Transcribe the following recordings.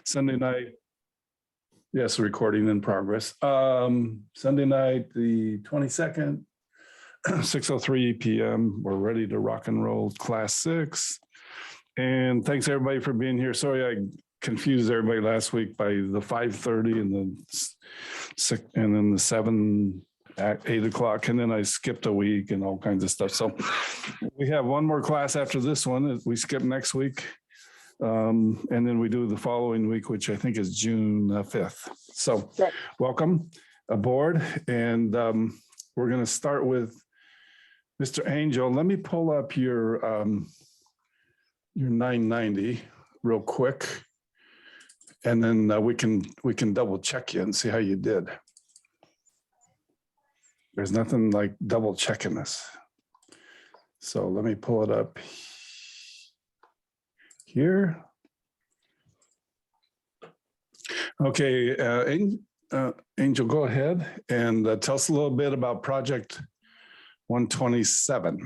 Sunday night. Yes, recording in progress. Sunday night, the 22nd, 6:03 p.m. We're ready to rock and roll class 6. And thanks everybody for being here. Sorry, I confused everybody last week by the 5:30 and then the 7 at 8 o'clock. And then I skipped a week and all kinds of stuff. So we have one more class after this one. We skip next week. And then we do the following week, which I think is June 5th. So welcome aboard. And we're going to start with Mr. Angel. Let me pull up your 990 real quick. And then we can double check you and see how you did. There's nothing like double checking this. So let me pull it up here. Okay, Angel, go ahead and tell us a little bit about Project 127,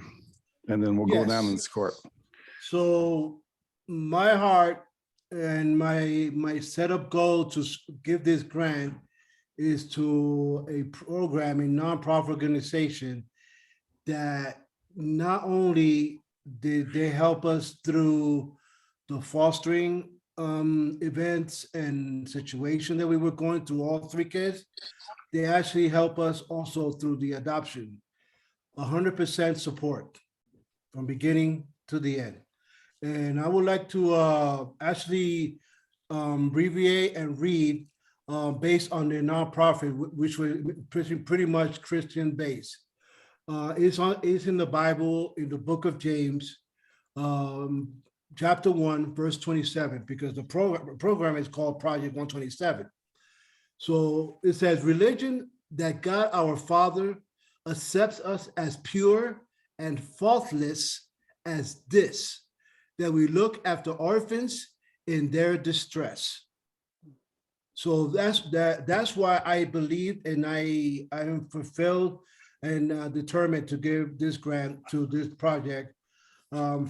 and then we'll go down and score it. So my heart and my setup goal to give this grant is to a program, a nonprofit organization that not only did they help us through the fostering events and situation that we were going through, all 3 kids, they actually help us also through the adoption. 100% support from beginning to the end. And I would like to actually abbreviate and read based on their nonprofit, which was pretty much Christian based. It's in the Bible, in the book of James, chapter 1, verse 27, because the program is called Project 127. So it says, religion that God our Father accepts us as pure and faultless as this, that we look after orphans in their distress. So that's why I believe, and I am fulfilled and determined to give this grant to this project.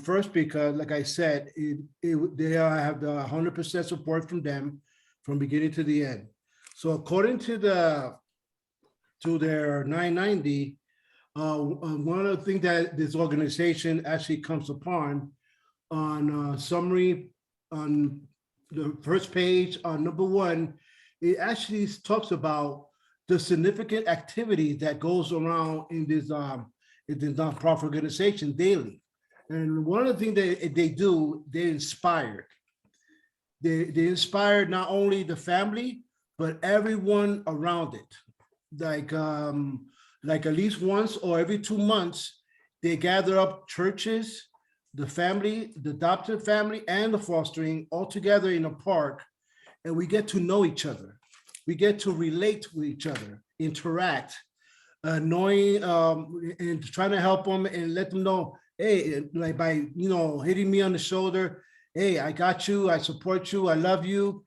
First, because like I said, they have the 100% support from them from beginning to the end. So according to their 990, one of the things that this organization actually comes upon on summary on the first page on number 1, it actually talks about the significant activity that goes around in this nonprofit organization daily. And one of the things that they do, they inspire. They inspire not only the family, but everyone around it. Like at least once or every 2 months, they gather up churches, the family, the adopted family, and the fostering all together in a park, and we get to know each other. We get to relate with each other, interact, knowing and trying to help them and let them know, hey, like by hitting me on the shoulder, hey, I got you, I support you, I love you.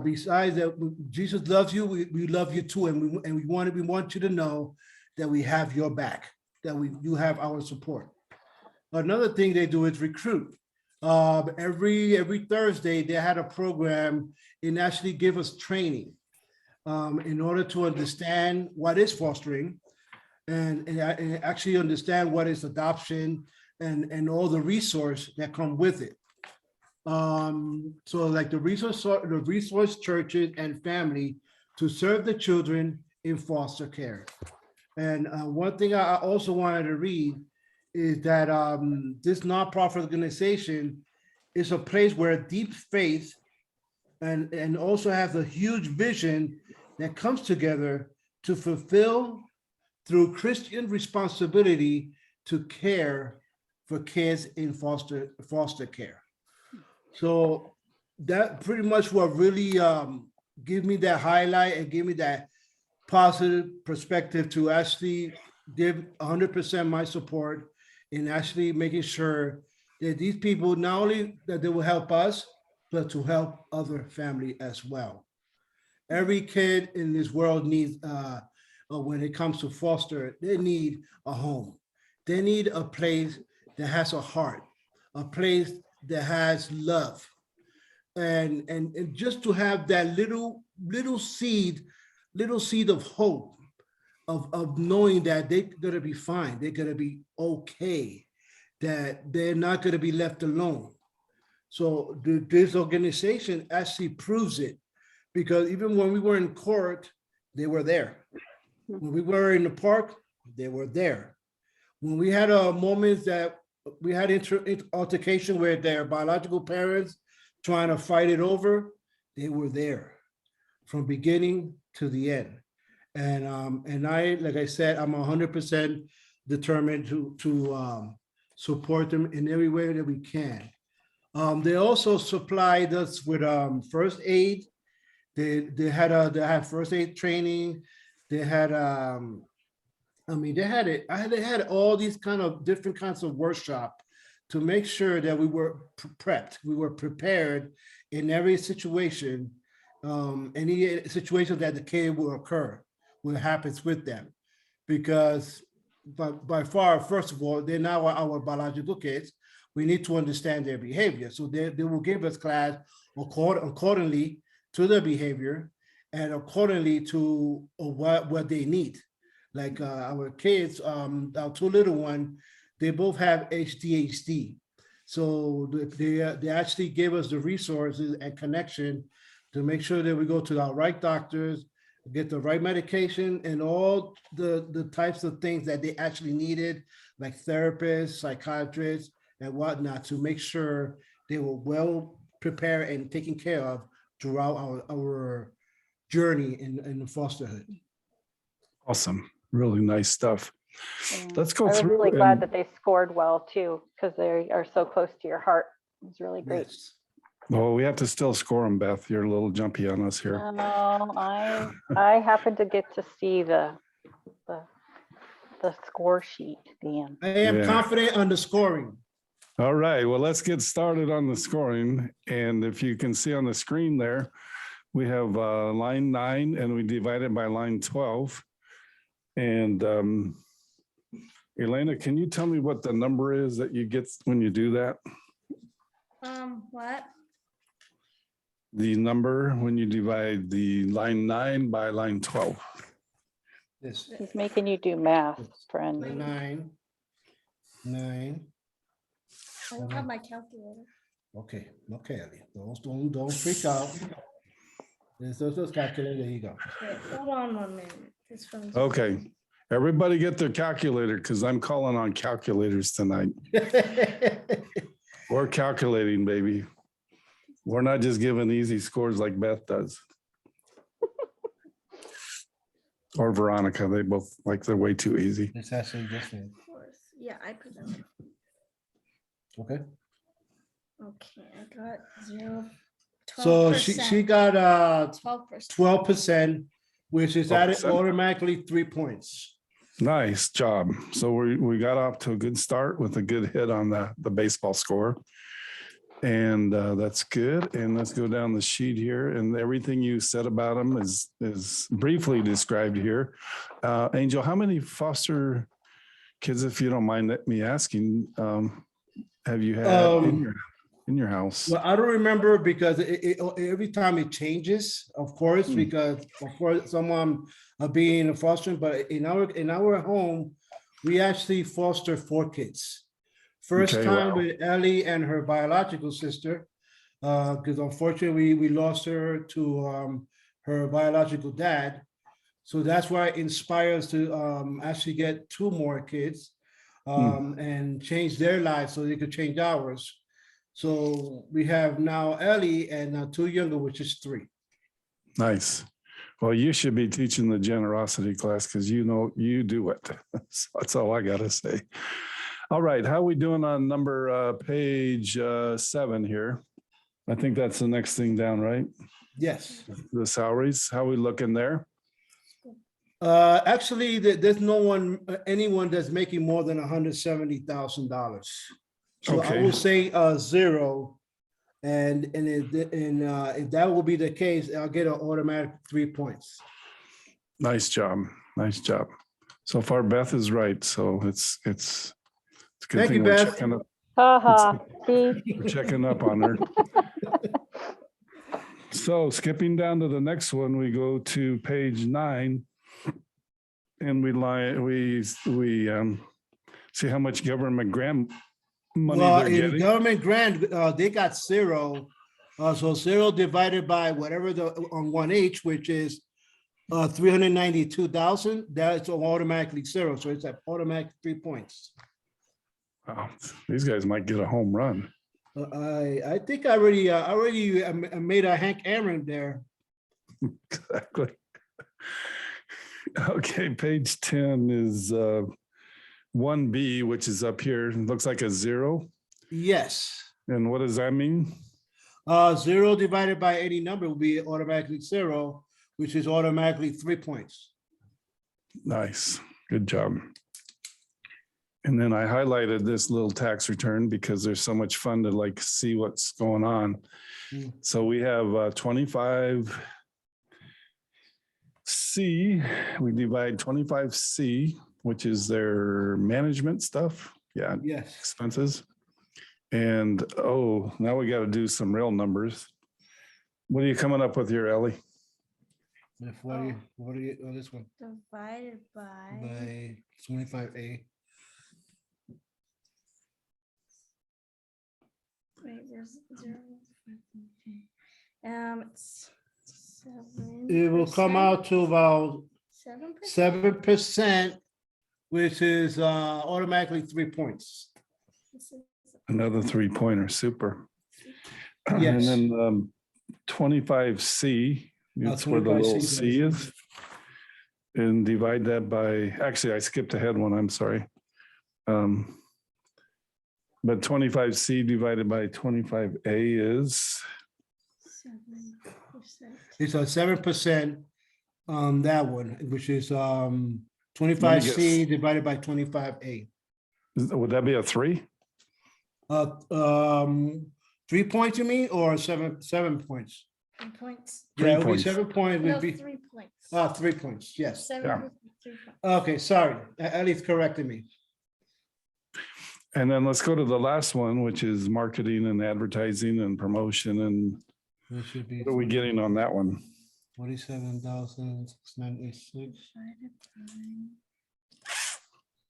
Besides that, Jesus loves you, we love you too, and we want you to know that we have your back, that you have our support. Another thing they do is recruit. Every Thursday they had a program and actually give us training in order to understand what is fostering and actually understand what is adoption and all the resource that come with it. So like the resource churches and family to serve the children in foster care. And one thing I also wanted to read is that this nonprofit organization is a place where deep faith and also have a huge vision that comes together to fulfill through Christian responsibility to care for kids in foster care. So that pretty much what really give me that highlight and give me that positive perspective to actually give 100% my support in actually making sure that these people, not only that they will help us, but to help other family as well. Every kid in this world needs, when it comes to foster, they need a home. They need a place that has a heart, a place that has love. and just to have that little seed of hope of knowing that they're gonna be fine, they're gonna be okay, that they're not gonna be left alone. So this organization actually proves it, because even when we were in court, they were there. When we were in the park, they were there. When we had moments that we had altercation with their biological parents trying to fight it over, they were there from beginning to the end. And I, like I said, I'm 100% determined to support them in every way that we can. They also supplied us with first aid. They had first aid training. They had they had all these kind of different kinds of workshop to make sure that we were prepped, we were prepared in every situation, any situation that the kid will occur, what happens with them. Because by far, first of all, they're now our biological kids. We need to understand their behavior. So they will give us class accordingly to their behavior and accordingly to what they need. Like our kids, our two little ones, they both have HDHD. So they actually gave us the resources and connection to make sure that we go to the right doctors, get the right medication, and all the types of things that they actually needed, like therapists, psychiatrists, and whatnot, to make sure they were well prepared and taken care of throughout our journey in fosterhood. Awesome. Really nice stuff. Yeah. Let's go I was through. really glad and- that they scored well too, because they are so close to your heart. It was really great. Yes. Well, we have to still score them, Beth. You're a little jumpy on us here. I happened to get to see the score sheet, Dan. I am Yeah. confident on the scoring. All right, well, let's get started on the scoring. And if you can see on the screen there, we have line 9 and we divide it by line 12. And Elena, can you tell me what the number is that you get when you do that? What? The number when you divide the line 9 by line 12. Yes. He's making you do math, friend. 9. I don't have my calculator. Okay, Ali. Don't freak out. There's those calculator. There you go. Wait, hold on 1 minute. This phone's Okay, everybody get their calculator because I'm calling on calculators tonight. We're calculating, baby. We're not just giving easy scores like Beth does. Or Veronica, they both they're way too easy. It's actually different. Of course. Yeah, I put them. Okay. Okay, I got 0. So she got 12%. 12%, which is added 12%. automatically 3 points. Nice job. So we got off to a good start with a good hit on the baseball score. And that's good. And let's go down the sheet here. And everything you said about them is briefly described here. Angel, how many foster kids, if you don't mind me asking, have you had in your house? Well, I don't remember because every time it changes, of course, because of course someone being a foster, but in our home, we actually foster 4 kids. First Okay, time wow. with Ellie and her biological sister, because unfortunately we lost her to her biological dad. So that's why it inspires to actually get 2 more kids and change their lives so they could change ours. So we have now Ellie and 2 younger, which is 3. Nice. Well, you should be teaching the generosity class because you do it. So that's all I got to say. All right. How are we doing on number page 7 here? I think that's the next thing down, right? Yes. The salaries. How are we looking there? Actually, there's anyone that's making more than $170,000. So I Okay. will say 0. And if that will be the case, I'll get an automatic 3 points. Nice job. Nice job. So far, Beth is right. So it's a good Thank thing you, we're Beth. checking up. Ha ha. See, We're checking up on her. So skipping down to the next one, we go to page 9. And we see how much government grant money Well, they're in getting. government grant, they got 0. So 0 divided by whatever on 1H, which is 392,000, that's automatically 0. So it's at automatic 3 points. Wow, these guys might get a home run. I think I already made a Hank Aaron there. Exactly. Okay, page 10 is 1B, which is up here. It looks like a 0. Yes. And what does that mean? 0 divided by any number will be automatically 0, which is automatically 3 points. Nice, good job. And then I highlighted this little tax return because there's so much fun to like see what's going on. So we have 25C. We divide 25C, which is their management stuff. Yeah, Yes. expenses. And now we got to do some real numbers. What are you coming up with here, Ellie? What are you, this one? Divided By 25A. Wait, there's 0. It's 7. It will come out to about 7%. 7%, which is automatically 3 points. Another 3-pointer, super. Yes. And then 25C, that's where the 25C little is- C is. And divide that by, actually, I skipped ahead one, I'm sorry. But 25C divided by 25A is, 7%. It's a 7% on that one, which is 25C divided by 25A. would that be a 3? 3 points, you mean, or 7 points? 3 points. Three Yeah, it would be points. 7 points. No, Would be 3 points. 3 points. Yes. 7%, 3 points. Okay, sorry. Ellie's corrected me. And then let's go to the last one, which is marketing and advertising and promotion. And It should be what are we getting on that one? 47,696.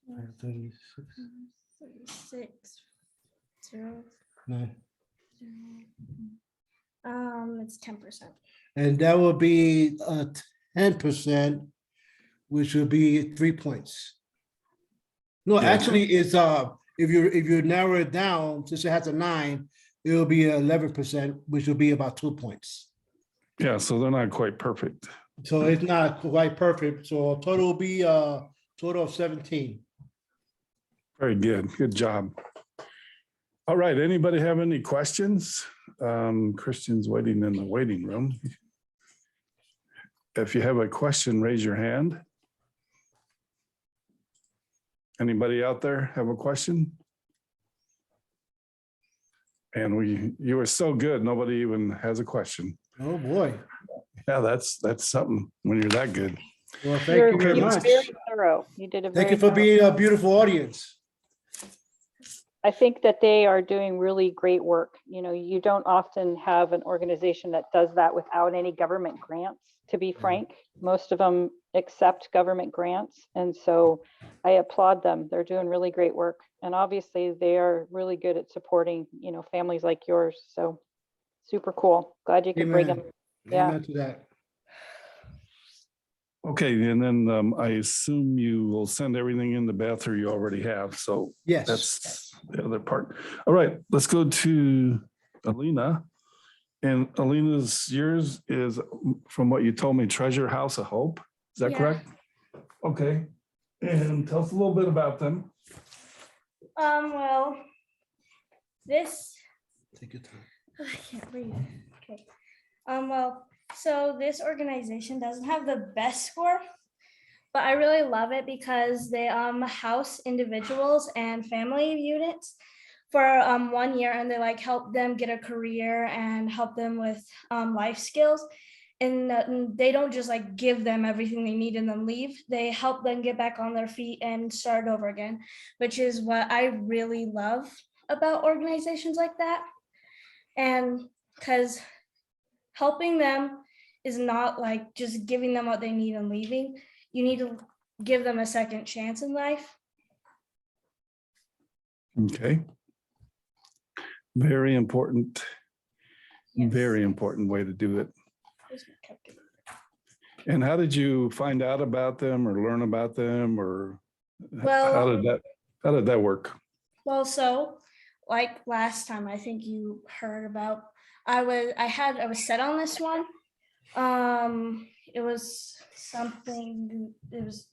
Divided by 36. 36. 0. No. It's 10%. And that will be 10%, which will be 3 points. No, Yeah. actually, it's if you narrow it down, since it has a 9, it will be 11%, which will be about 2 points. Yeah, so they're not quite perfect. So it's not quite perfect. So total will be a total of 17. Very good. Good job. All right. Anybody have any questions? Christian's waiting in the waiting room. If you have a question, raise your hand. Anybody out there have a question? And you were so good. Nobody even has a question. Oh, boy. Yeah, that's something when you're that good. Well, thank you very were much. very thorough. You did a very Thank you for thorough- being a beautiful audience. I think that they are doing really great work. You know, you don't often have an organization that does that without any government grants, to be frank. Most of them accept government grants. And so I applaud them. They're doing really great work. And obviously they are really good at supporting, you know, families like yours. So super cool. Glad you could bring them. Amen. Yeah. Amen to that. Okay, and then I assume you will send everything in the Beth, or you already have. So Yes. that's the other part. All right, let's go to Alina. And Alina's, yours is, from what you told me, Treasure House of Hope. Is that Yeah. correct? Okay. And tell us a little bit about them. Well, this Take your time. I can't read. Okay. Well, so this organization doesn't have the best score, but I really love it because they house individuals and family units for 1 year, and they like help them get a career and help them with life skills. And they don't just like give them everything they need and then leave. They help them get back on their feet and start over again, which is what I really love about organizations like that. And because helping them is not like just giving them what they need and leaving. You need to give them a second chance in life. Okay. Very important, Yes. very important way to do it. Where's my calculator? And how did you find out about them or learn about them, or Well- how did that work? Well, so like last time, I think you heard about, I was set on this one. It was something,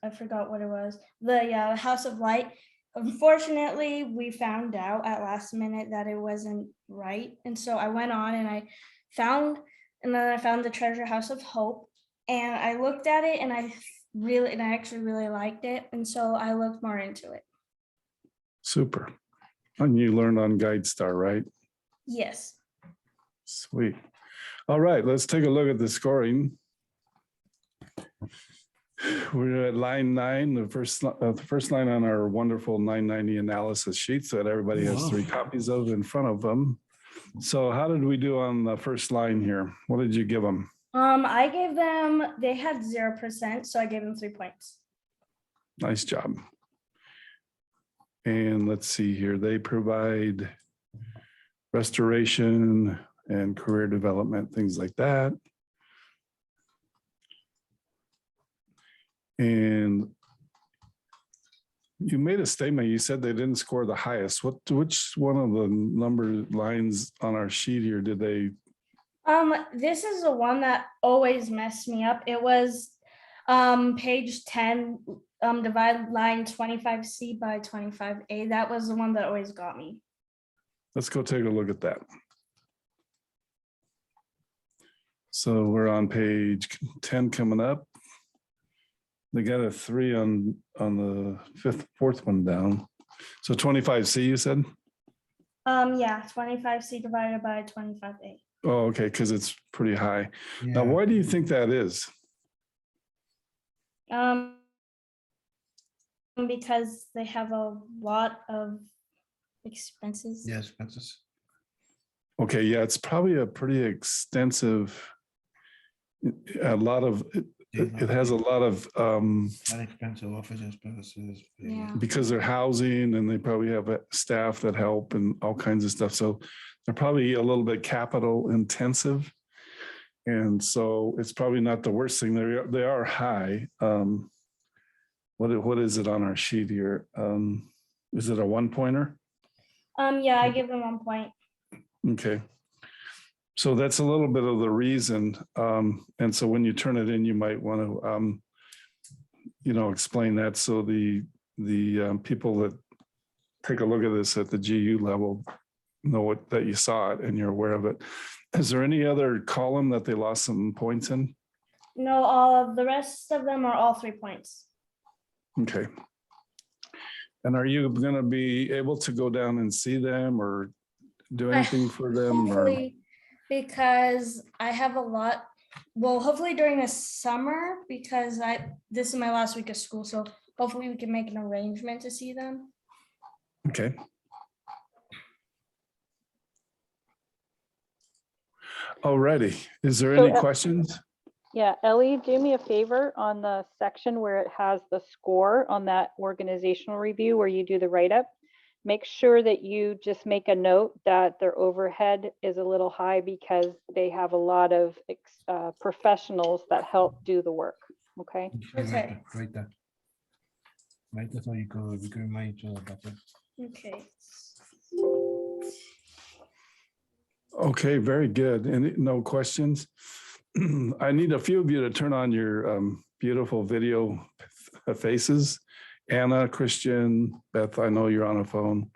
I forgot what it was. The House of Light. Unfortunately, we found out at last minute that it wasn't right. And so I went on and I found the Treasure House of Hope. And I looked at it and I actually really liked it. And so I looked more into it. Super. And you learned on GuideStar, right? Yes. Sweet. All right, let's take a look at the scoring. We're at line 9, the first line on our wonderful 990 analysis sheets that everybody has 3 copies of in front of them. So how did we do on the first line here? What did you give them? I gave them, they had 0%, so I gave them 3 points. Nice job. And let's see here, they provide restoration and career development, things like that. And you made a statement, you said they didn't score the highest. Which one of the number lines on our sheet here did they? This is the one that always messed me up. It was page 10, divide line 25C by 25A. That was the one that always got me. Let's go take a look at that. So we're on page 10 coming up. They got a 3 on the fourth one down. So 25C, you said? Yeah, 25C divided by 25A. Oh, okay, because it's pretty high. Yeah. Now, why do you think that is? Because they have a lot of expenses. Yeah, expenses. Okay, yeah, it's probably a pretty extensive, it has a lot of, Expensive office expenses. Yeah. because they're housing and they probably have staff that help and all kinds of stuff. So they're probably a little bit capital intensive. And so it's probably not the worst thing. They are high. What is it on our sheet here? Is it a 1-pointer? Yeah, I give them 1 point. Okay. So that's a little bit of the reason. And so when you turn it in, you might want to, explain that. So the people that take a look at this at the GU level know that you saw it and you're aware of it. Is there any other column that they lost some points in? No, all of the rest of them are all 3 points. Okay. And are you going to be able to go down and see them or do anything for them? Hopefully, because I have a lot. Well, hopefully during the summer, because this is my last week of school, so hopefully we can make an arrangement to see them. Okay. Alrighty. Is there any questions? Yeah, Ellie, do me a favor on the section where it has the score on that organizational review where you do the write-up. Make sure that you just make a note that their overhead is a little high because they have a lot of professionals that help do the work. Okay. Okay. Right there. Right, that's how you go. We can remind each other about that. Okay. Okay, very good. And no questions? I need a few of you to turn on your beautiful video faces. Anna, Christian, Beth, I know you're on a phone.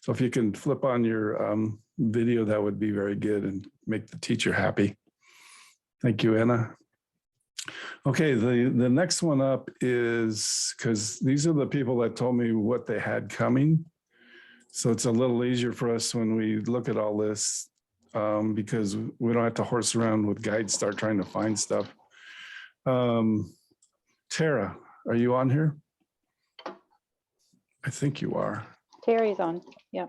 So if you can flip on your video, that would be very good and make the teacher happy. Thank you, Anna. Okay, the next one up is, because these are the people that told me what they had coming. So it's a little easier for us when we look at all this because we don't have to horse around with GuideStar trying to find stuff. Tara, are you on here? I think you are. Terry's on. Yeah.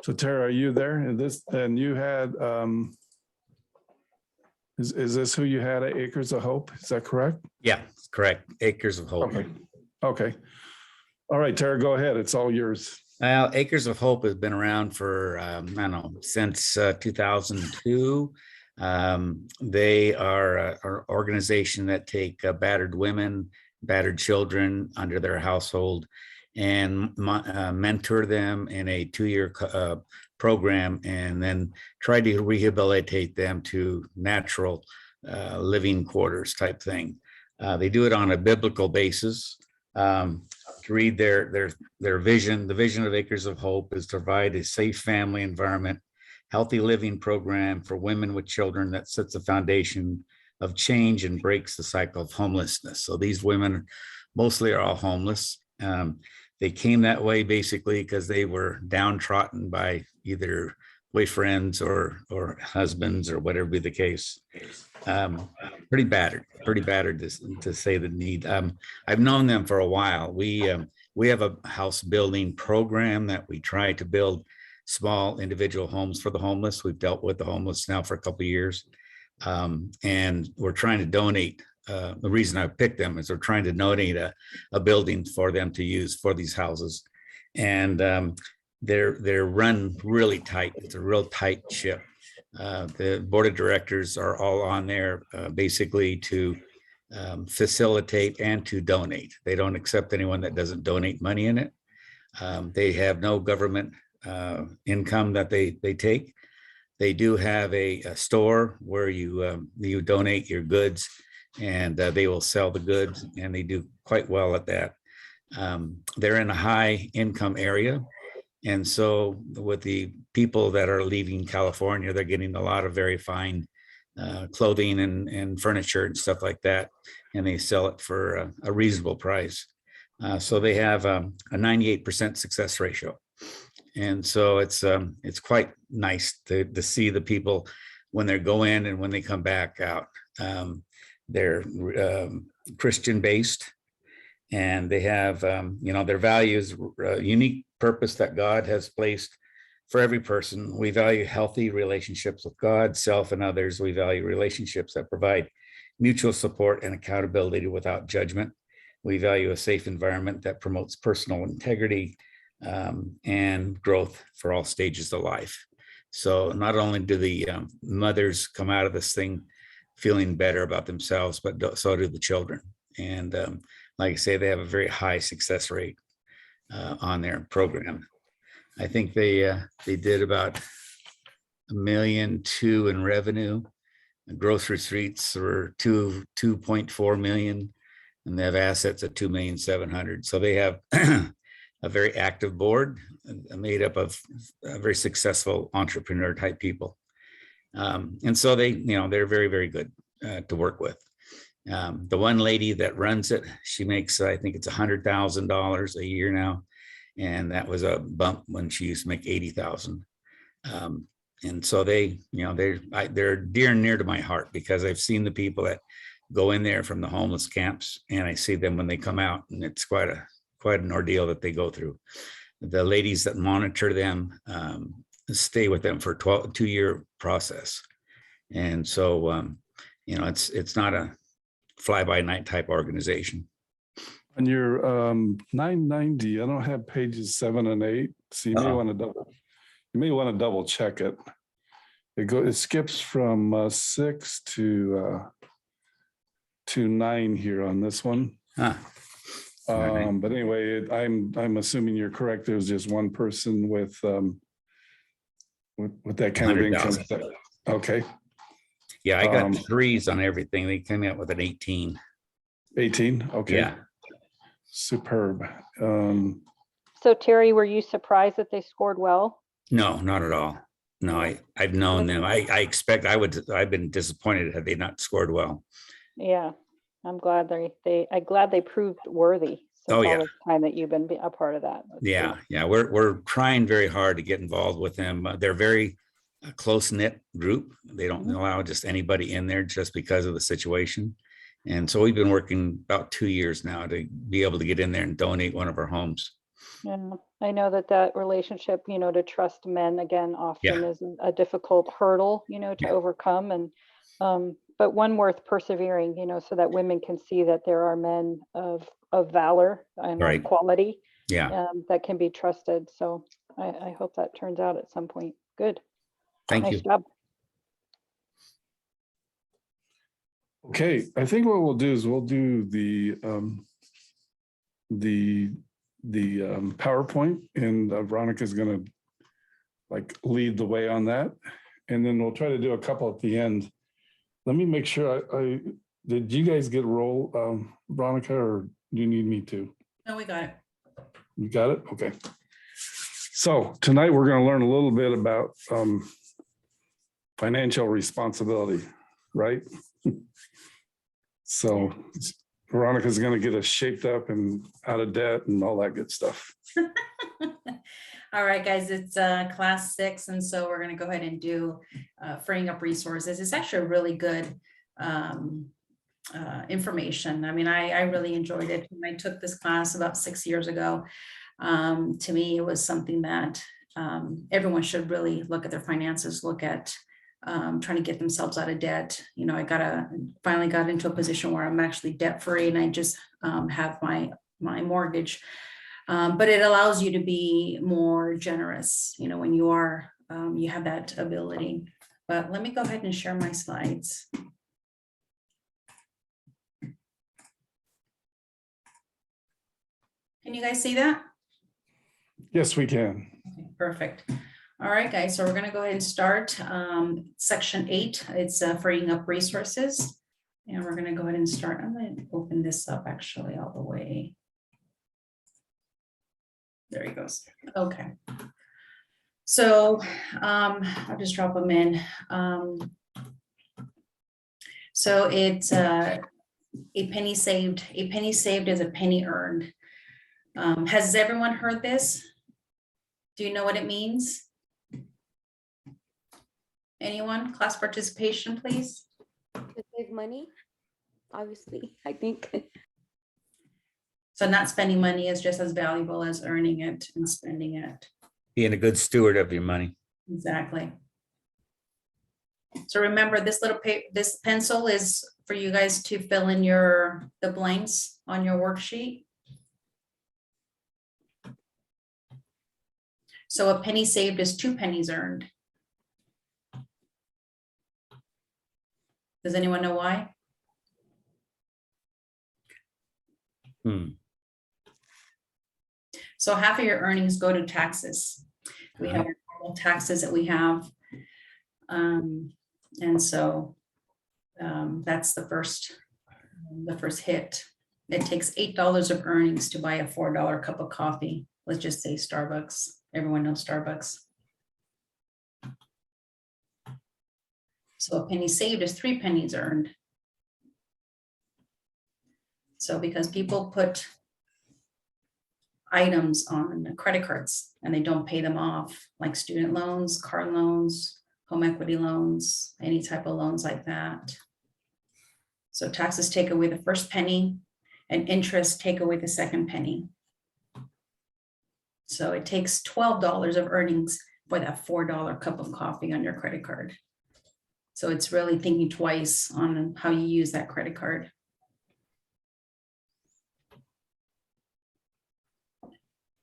So Tara, are you there? And you had Is this who you had at Acres of Hope? Is that correct? Yeah, correct. Acres of Hope. Okay. Okay. All right, Tara, go ahead. It's all yours. Well, Acres of Hope has been around for, I don't know, since 2002. They are an organization that take battered women, battered children under their household and mentor them in a 2-year program, and then try to rehabilitate them to natural living quarters type thing. They do it on a biblical basis. To read their vision, the vision of Acres of Hope is to provide a safe family environment, healthy living program for women with children that sets the foundation of change and breaks the cycle of homelessness. So these women mostly are all homeless. They came that way basically because they were downtrodden by either boyfriends or husbands or whatever be the case. Pretty battered to say the need. I've known them for a while. We have a house building program that we try to build small individual homes for the homeless. We've dealt with the homeless now for a couple of years. And we're trying to donate. The reason I picked them is we're trying to donate a building for them to use for these houses. And they're run really tight. It's a real tight ship. The board of directors are all on there basically to facilitate and to donate. They don't accept anyone that doesn't donate money in it. They have no government income that they take. They do have a store where you donate your goods and they will sell the goods, and they do quite well at that. They're in a high income area. And so with the people that are leaving California, they're getting a lot of very fine clothing and furniture and stuff like that. And they sell it for a reasonable price. So they have a 98% success ratio. And so it's quite nice to see the people when they go in and when they come back out. They're Christian based, and they have their values, unique purpose that God has placed for every person. We value healthy relationships with God, self, and others. We value relationships that provide mutual support and accountability without judgment. We value a safe environment that promotes personal integrity and growth for all stages of life. So not only do the mothers come out of this thing feeling better about themselves, but so do the children. And like I say, they have a very high success rate on their program. I think they did about $1.2 million in revenue. The gross receipts were 2.4 million, and they have assets at 2,700,000. So they have a very active board made up of very successful entrepreneur type people. And so they're very, very good to work with. The one lady that runs it, she makes, I think it's $100,000 a year now. And that was a bump when she used to make 80,000. And so they're dear and near to my heart, because I've seen the people that go in there from the homeless camps, and I see them when they come out, and it's quite an ordeal that they go through. The ladies that monitor them stay with them for a 2-year process. And so, it's not a fly-by-night type organization. On your 990, I don't have pages 7 and 8. So you may want to double check it. It skips from 6 to 9 here on this one. Huh. But anyway, I'm assuming you're correct. There's just one person with that kind of income. Okay. Yeah, I got 3s on everything. They came out with an 18. 18. Okay. Yeah. Superb. So Terry, were you surprised that they scored well? No, not at all. No, I've known them. I've been disappointed had they not scored well. Yeah, I'm glad they proved worthy. Oh, yeah. All the time that you've been a part of that. That's Yeah, great. yeah, we're trying very hard to get involved with them. They're very close-knit group. They don't allow just anybody in there just because of the situation. And so we've been working about 2 years now to be able to get in there and donate one of our homes. And I know that relationship, to trust men again often Yeah. is a difficult hurdle, to Yeah. overcome. And but one worth persevering, you know, so that women can see that there are men of valor and Right. of quality Yeah, that can be trusted. So I hope that turns out at some point. Good. thank Nice you. job. Okay, I think what we'll do is we'll do the PowerPoint, and Veronica's gonna like lead the way on that. And then we'll try to do a couple at the end. Let me make sure I did you guys get a roll, Veronica, or do you need me to? No, we got it. You got it? Okay. So tonight we're going to learn a little bit about financial responsibility, right? So Veronica's going to get us shaped up and out of debt and all that good stuff. All right, guys, it's class 6. And so we're going to go ahead and do freeing up resources. It's actually a really good information. I mean, I really enjoyed it when I took this class about 6 years ago. To me, it was something that everyone should really look at their finances, look at trying to get themselves out of debt. You know, I finally got into a position where I'm actually debt free, and I just have my mortgage. But it allows you to be more generous, you know, when you are, you have that ability. But let me go ahead and share my slides. Can you guys see that? Yes, we can. Okay, perfect. All right, guys, so we're going to go ahead and start section 8. It's freeing up resources. And we're going to go ahead and start. I'm going to open this up actually all the way. There he goes. Okay. So I'll just drop them in. So it's a penny saved. A penny saved is a penny earned. Has everyone heard this? Do you know what it means? Anyone? Class participation, please. To save money, obviously, I think. So not spending money is just as valuable as earning it and spending it. Being a good steward of your money. Exactly. So remember, this this pencil is for you guys to fill in the blanks on your worksheet. So a penny saved is 2 pennies earned. Does anyone know why? So half of your earnings go to taxes. We have our normal taxes that we have. And so that's the first hit. It takes $8 of earnings to buy a $4 cup of coffee. Let's just say Starbucks. Everyone knows Starbucks. So a penny saved is 3 pennies earned. So because people put items on credit cards and they don't pay them off, like student loans, car loans, home equity loans, any type of loans like that. So taxes take away the first penny and interest take away the second penny. So it takes $12 of earnings for that $4 cup of coffee on your credit card. So it's really thinking twice on how you use that credit card.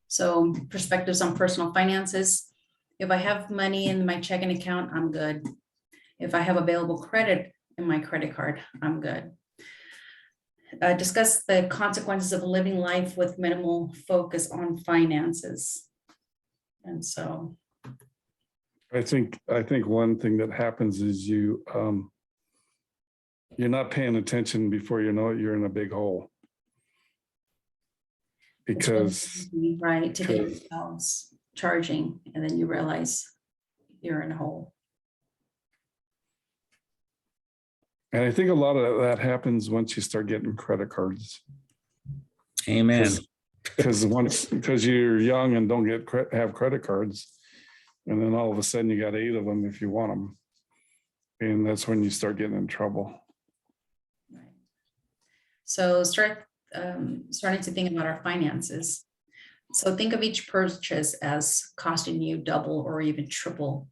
So perspectives on personal finances. If I have money in my checking account, I'm good. If I have available credit in my credit card, I'm good. Discuss the consequences of living life with minimal focus on finances. And so I think one thing that happens is you're not paying attention before you know it, you're in a big hole. Because right to get yourselves charging, and then you realize you're in a hole. and I think a lot of that happens once you start getting credit cards. Amen. Because you're young and don't have credit cards, and then all of a sudden you got 8 of them if you want them, and that's when you start getting in trouble. Right. So starting to think about our finances. So think of each purchase as costing you double or even triple.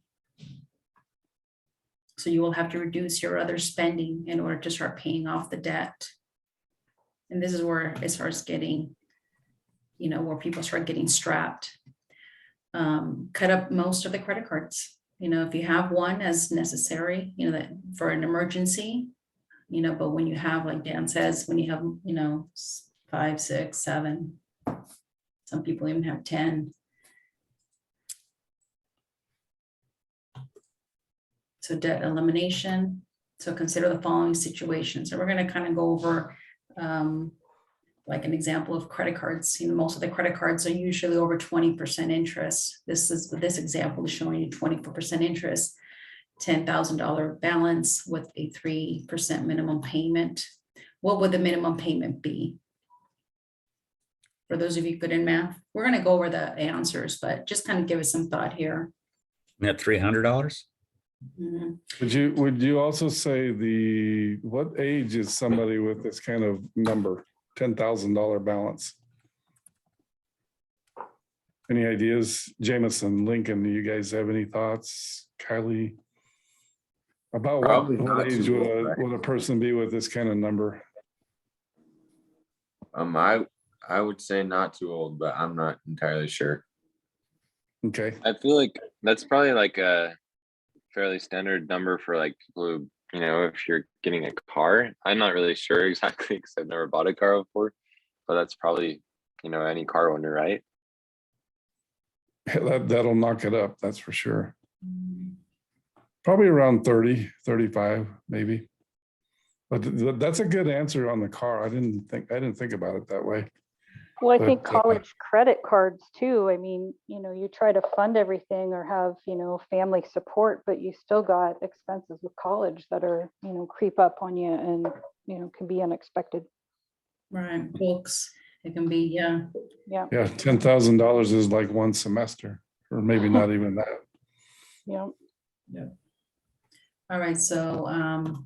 So you will have to reduce your other spending in order to start paying off the debt. And this is where it starts getting, where people start getting strapped. Cut up most of the credit cards. If you have one as necessary, that for an emergency, but when you have, like Dan says, when you have, 5, 6, 7, some people even have 10. So debt elimination. So consider the following situations. So we're going to kind of go over like an example of credit cards. Most of the credit cards are usually over 20% interest. This example is showing you 24% interest, $10,000 balance with a 3% minimum payment. What would the minimum payment be? For those of you good in math, we're going to go over the answers, but just kind of give us some thought here. At $300? Mhm. Would you also say what age is somebody with this kind of number, $10,000 balance? Any ideas? Jameson, Lincoln, do you guys have any thoughts? Kylie? About Probably what not age too would old, right? would a person be with this kind of number? I would say not too old, but I'm not entirely sure. Okay, I feel like that's probably like a fairly standard number for like people who, if you're getting a car. I'm not really sure exactly because I've never bought a car before, but that's probably, any car owner, right? that'll knock it up, that's for sure. Probably around 30, 35, maybe. But that's a good answer on the car. I didn't think about it that way. Well, I But, think college credit cards too. I mean, you try to fund everything or have, family support, but you still got expenses with college that are, creep up on you and, can be unexpected. Right, books, it can be, yeah. Yeah, Yeah, $10,000 is like one semester, or maybe not even that. yeah. All right, so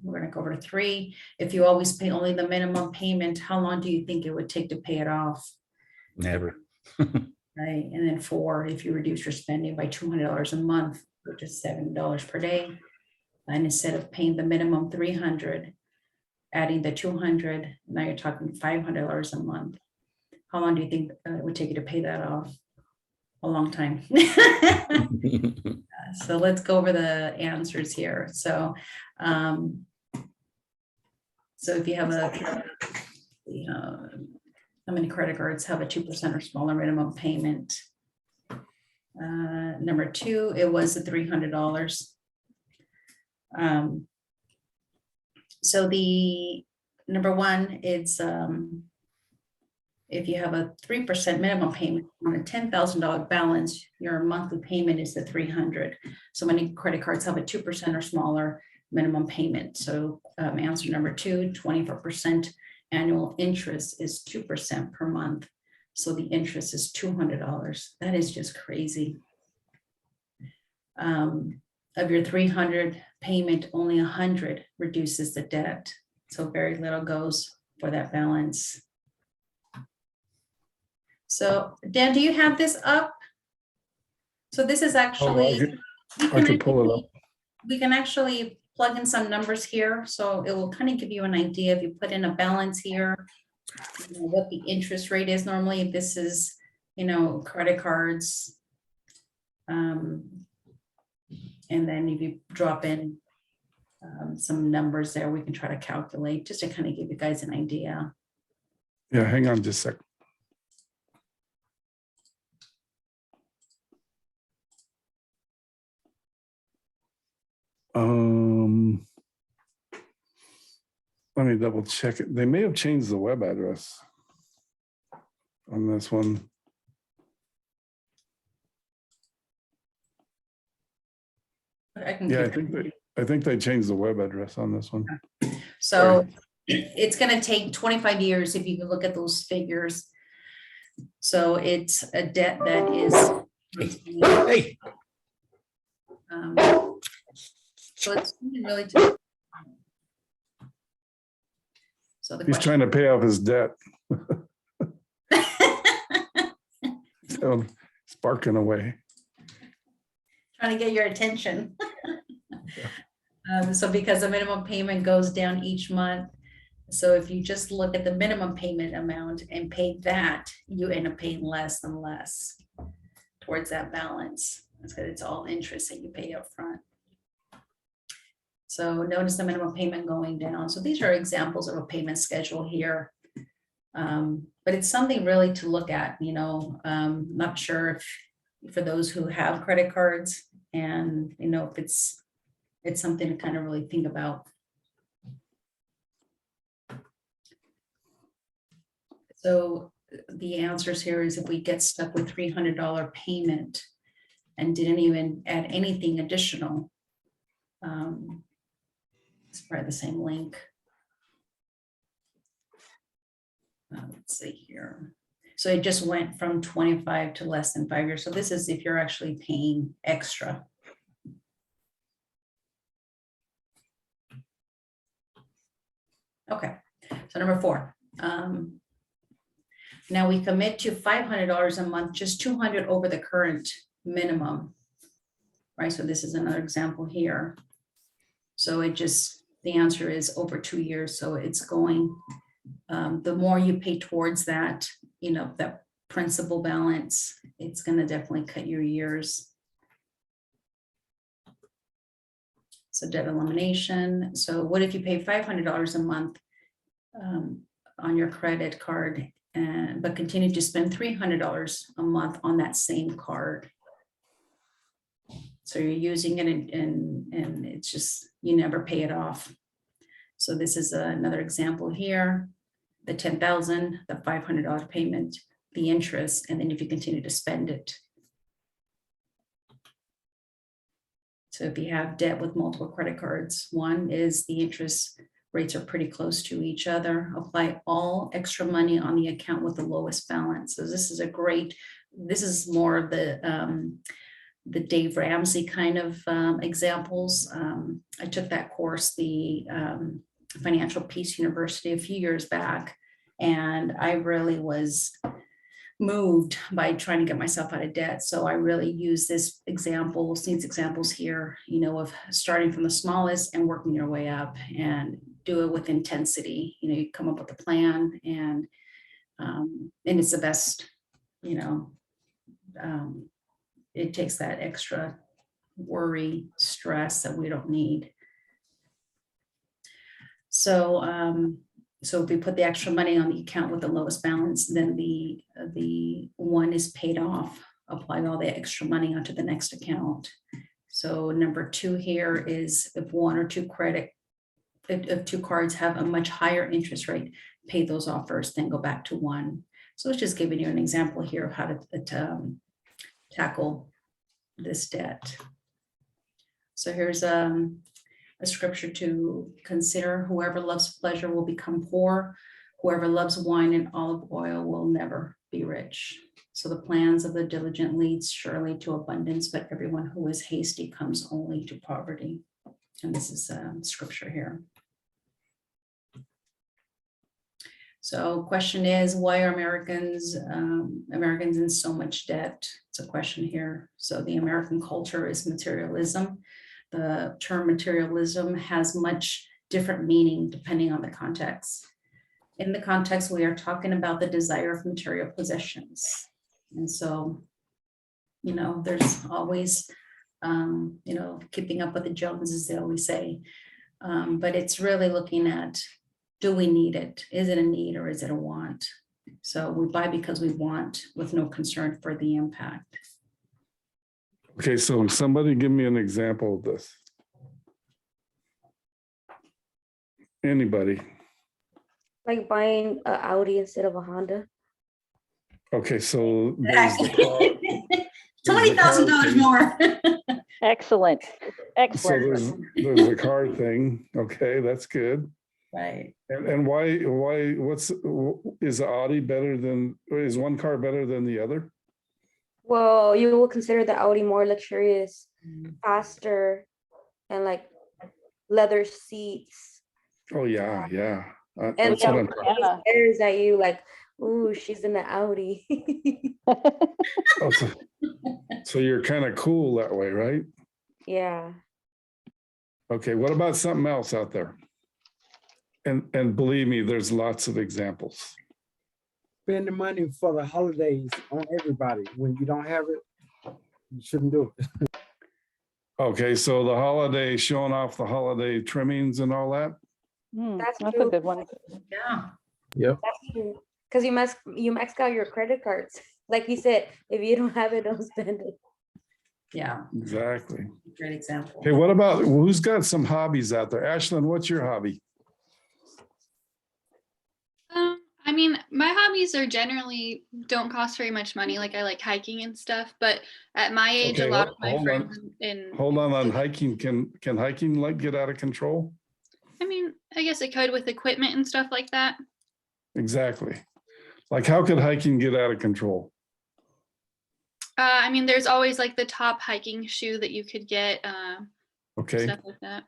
we're gonna go over to 3. If you always pay only the minimum payment, how long do you think it would take to pay it off? Never. Right, and then 4, if you reduce your spending by $200 a month, which is $7 per day, and instead of paying the minimum $300, adding the $200, now you're talking $500 a month. How long do you think it would take you to pay that off? A long time. So let's go over the answers here. So, if you have how many credit cards have a 2% or smaller minimum payment? Number 2, it was the $300. So the number 1, it's if you have a 3% minimum payment on a $10,000 balance, your monthly payment is the $300. So many credit cards have a 2% or smaller minimum payment. So answer number 2, 24% annual interest is 2% per month. So the interest is $200. That is just crazy. Of your 300 payment, only 100 reduces the debt. So very little goes for that balance. So Dan, do you have this up? So this is actually, I can pull it up. we can actually plug in some numbers here. So it will kind of give you an idea if you put in a balance here, what the interest rate is normally. This is, credit cards. And then if you drop in some numbers there, we can try to calculate just to kind of give you guys an idea. Yeah, hang on just a sec. Let me double check it. They may have changed the web address on this one. Yeah, I think they changed the web address on this one. So it's going to take 25 years if you can look at those figures. So it's a debt that is. Hey, So it's really. So the He's question. trying to pay off his debt. So sparking away. Trying to get your attention. So because the minimum payment goes down each month. So if you just look at the minimum payment amount and pay that, you end up paying less and less towards that balance. That's because it's all interest that you pay up front. So notice the minimum payment going down. So these are examples of a payment schedule here. But it's something really to look at, you know, not sure if for those who have credit cards and, you know, if it's something to kind of really think about. So the answers here is if we get stuck with $300 payment and didn't even add anything additional, it's probably the same link. Let's see here. So it just went from 25 to less than 5 years. So this is if you're actually paying extra. Okay, so number 4. Now we commit to $500 a month, just $200 over the current minimum, right? So this is another example here. So it just, the answer is over 2 years. So it's going, the more you pay towards that, you know, that principal balance, it's going to definitely cut your years. So debt elimination. So what if you pay $500 a month on your credit card, but continue to spend $300 a month on that same card? So you're using it and it's just, you never pay it off. So this is another example here, the $10,000, the $500 payment, the interest, and then if you continue to spend it. So if you have debt with multiple credit cards, one is the interest rates are pretty close to each other. Apply all extra money on the account with the lowest balance. So this is a great, this is more of the Dave Ramsey kind of examples. I took that course, the Financial Peace University, a few years back, and I really was moved by trying to get myself out of debt. So I really use this examples, these examples here, you know, of starting from the smallest and working your way up, and do it with intensity. You know, you come up with a plan, and it's the best, you know, it takes that extra worry, stress that we don't need. So, so if we put the extra money on the account with the lowest balance, then the one is paid off. Apply all the extra money onto the next account. So number 2 here is if one or two if 2 cards have a much higher interest rate, pay those off first, then go back to 1. So it's just giving you an example here of how to tackle this debt. So here's a scripture to consider. Whoever loves pleasure will become poor. Whoever loves wine and olive oil will never be rich. So the plans of the diligent leads surely to abundance, but everyone who is hasty comes only to poverty. And this is scripture here. So question is, why are Americans in so much debt? It's a question here. So the American culture is materialism. The term materialism has much different meaning depending on the context. In the context, we are talking about the desire of material possessions. And so, you know, there's always, you know, keeping up with the Joneses, they always say. But it's really looking at, do we need it? Is it a need or is it a want? So we buy because we want, with no concern for the impact. Okay, so somebody give me an example of this. Anybody? Like buying an Audi instead of a Honda. Okay, so there's the car. $20,000 more. Excellent, So excellent. there's a car thing. Okay, that's good. Right. And why is Audi better than, is one car better than the other? Well, you will consider the Audi more luxurious, faster, and like leather seats. Oh, yeah. And That's what I'm Yeah. stares at you like, ooh, she's in the Audi. oh, so you're kind of cool that way, right? Yeah. Okay, what about something else out there? And believe me, there's lots of examples. Spending money for the holidays on everybody. When you don't have it, you shouldn't do it. Okay, so the holiday, showing off the holiday trimmings and all that. That's That's a true. good one. Yeah. That's true. Because you max out your credit cards. Like you said, if you don't have it, don't spend it. Yeah, Exactly. great example. Okay, what about, who's got some hobbies out there? Ashlyn, what's your hobby? I mean, my hobbies are generally don't cost very much money. Like I like hiking and stuff, but at my age, Okay, a lot of my hold on. friends in Hold on hiking. Can hiking like get out of control? I mean, I guess it could with equipment and stuff like that. Exactly. Like how could hiking get out of control? I mean, there's always like the top hiking shoe that you could get, Okay, stuff like that.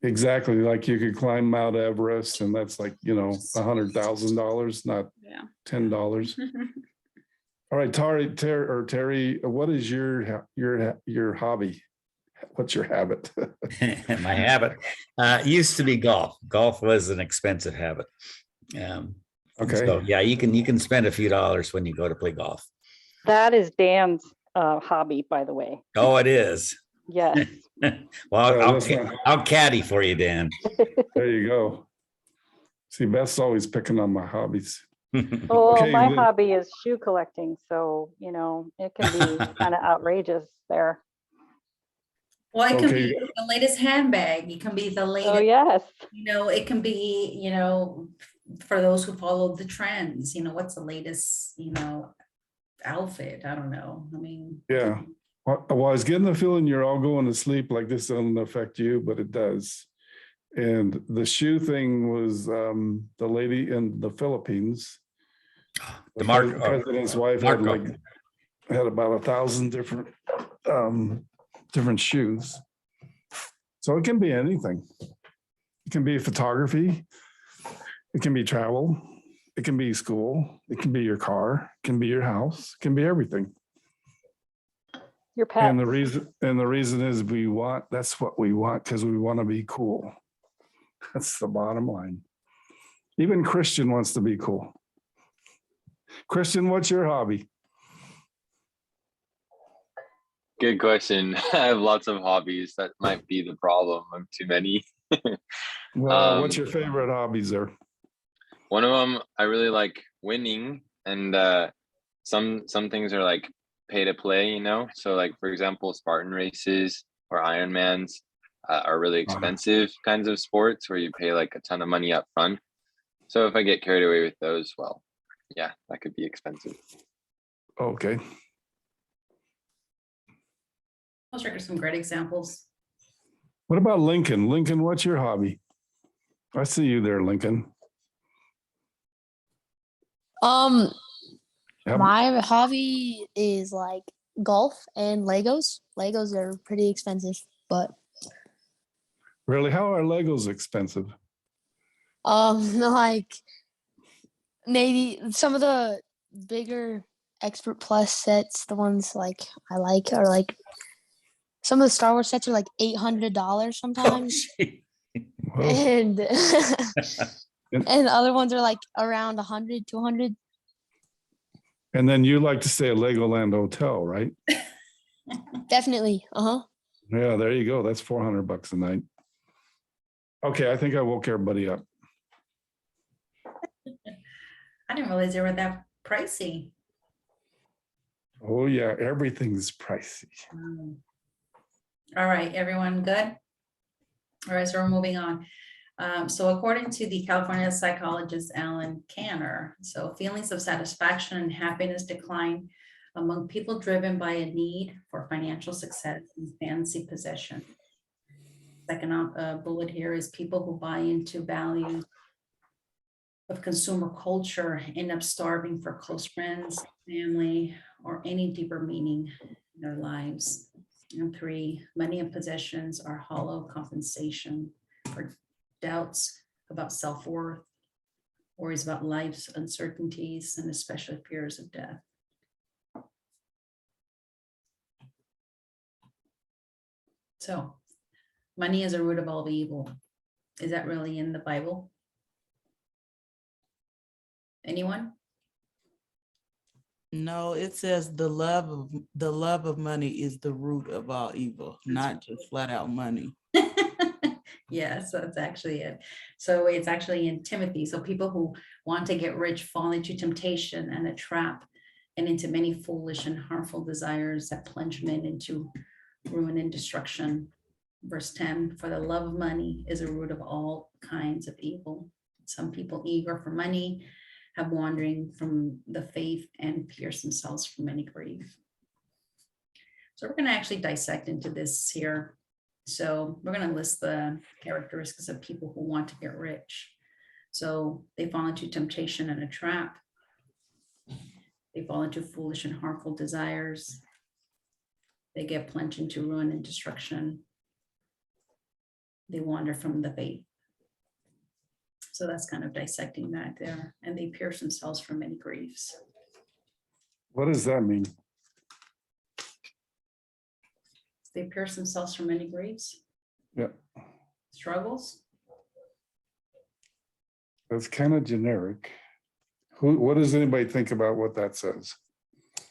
exactly. Like you could climb Mount Everest and that's like, $100,000, not Yeah. $10. All right, Terry, what is your hobby? What's your habit? My habit used to be golf. Golf was an expensive habit. Okay. So yeah, you can spend a few dollars when you go to play golf. That is Dan's hobby, by the way. Oh, it is. Yes. Well, that's not- I'll caddy for you, Dan. There you go. See, Beth's always picking on my hobbies. Oh, Okay, my then- hobby is shoe collecting, so it can be kind of outrageous there. Well, it can Okay. be the latest handbag. It can be the Oh, latest, yes. it can be, for those who follow the trends, what's the latest, outfit? I don't know. I mean. Yeah. Well, I was getting the feeling you're all going to sleep like this doesn't affect you, but it does. And the shoe thing was the lady in the Philippines. The Marco. President's wife Marco. had about 1,000 different shoes. So it can be anything. It can be photography. It can be travel. It can be school. It can be your car. It can be your house. It can be everything. Your pet. And the reason is that's what we want because we want to be cool. That's the bottom line. Even Christian wants to be cool. Christian, what's your hobby? Good question. I have lots of hobbies. That might be the problem. I'm too many. Well, what's your favorite hobbies there? One of them, I really like winning, and some things are like pay to play. So like for example, Spartan races or Ironmans are really expensive kinds of sports where you pay like a ton of money up front. So if I get carried away with those, well, yeah, that could be expensive. Okay. Those are some great examples. What about Lincoln? Lincoln, what's your hobby? I see you there, Lincoln. Yep. My hobby is like golf and Legos. Legos are pretty expensive, but Really? How are Legos expensive? like maybe some of the bigger Expert Plus sets, the ones like I like, are like some of the Star Wars sets are like $800 sometimes, Whoa. and and other ones are like around 100, 200. And then you like to stay at Legoland Hotel, right? Definitely. Yeah, there you go. That's $400 a night. Okay, I think I woke everybody up. I didn't realize they were that pricey. Oh yeah, everything's pricey. All right, everyone good? All right, so we're moving on. So according to the California psychologist Alan Canner, so feelings of satisfaction and happiness decline among people driven by a need for financial success and fancy possession. Second bullet here is people who buy into values of consumer culture end up starving for close friends, family, or any deeper meaning in their lives. And 3, money and possessions are hollow compensation for doubts about self-worth, worries about life's uncertainties, and especially fears of death. So Money is a root of all evil. Is that really in the Bible? Anyone? No, it says the love of money is the root of all evil, not just flat out money. Yes, that's actually it. So it's actually in Timothy. So people who want to get rich fall into temptation and a trap and into many foolish and harmful desires that plunge men into ruin and destruction. Verse 10, for the love of money is a root of all kinds of evil. Some people eager for money have wandering from the faith and pierce themselves from many grief. So we're going to actually dissect into this here. So we're going to list the characteristics of people who want to get rich. So they fall into temptation and a trap. They fall into foolish and harmful desires. They get plunged into ruin and destruction. They wander from the faith. So that's kind of dissecting that there. And they pierce themselves from many griefs. What does that mean? They pierce themselves from many griefs. Yeah, Struggles. that's kind of generic. What does anybody think about what that says?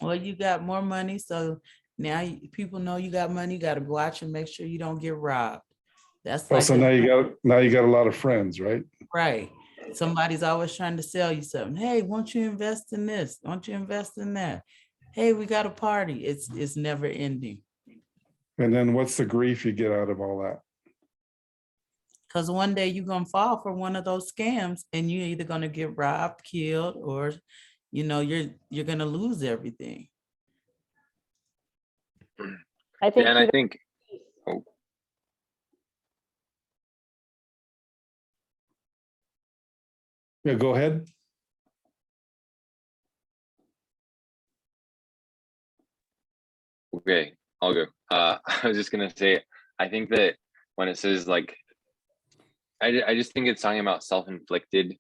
Well, you got more money, so now people know you got money. You got to watch and make sure you don't get robbed. That's like So now you got a lot of friends, right? right. Somebody's always trying to sell you something. Hey, won't you invest in this? Won't you invest in that? Hey, we got a party. It's never ending. And then what's the grief you get out of all that? Because one day you're gonna fall for one of those scams, and you're either gonna get robbed, killed, or you're gonna lose everything. I think Yeah, and I think, Yeah, go ahead. okay, I'll go. I was just gonna say, I think that when it says like, I just think it's talking about self-inflicted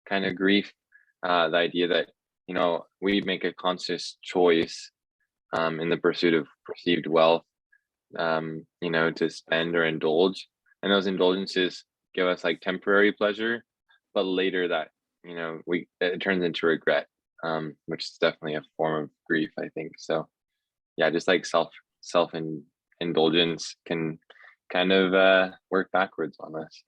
kind of grief. The idea that, we make a conscious choice in the pursuit of perceived wealth, to spend or indulge. And those indulgences give us like temporary pleasure, but later that, it turns into regret, which is definitely a form of grief, I think. So yeah, just like self-indulgence can kind of work backwards on us.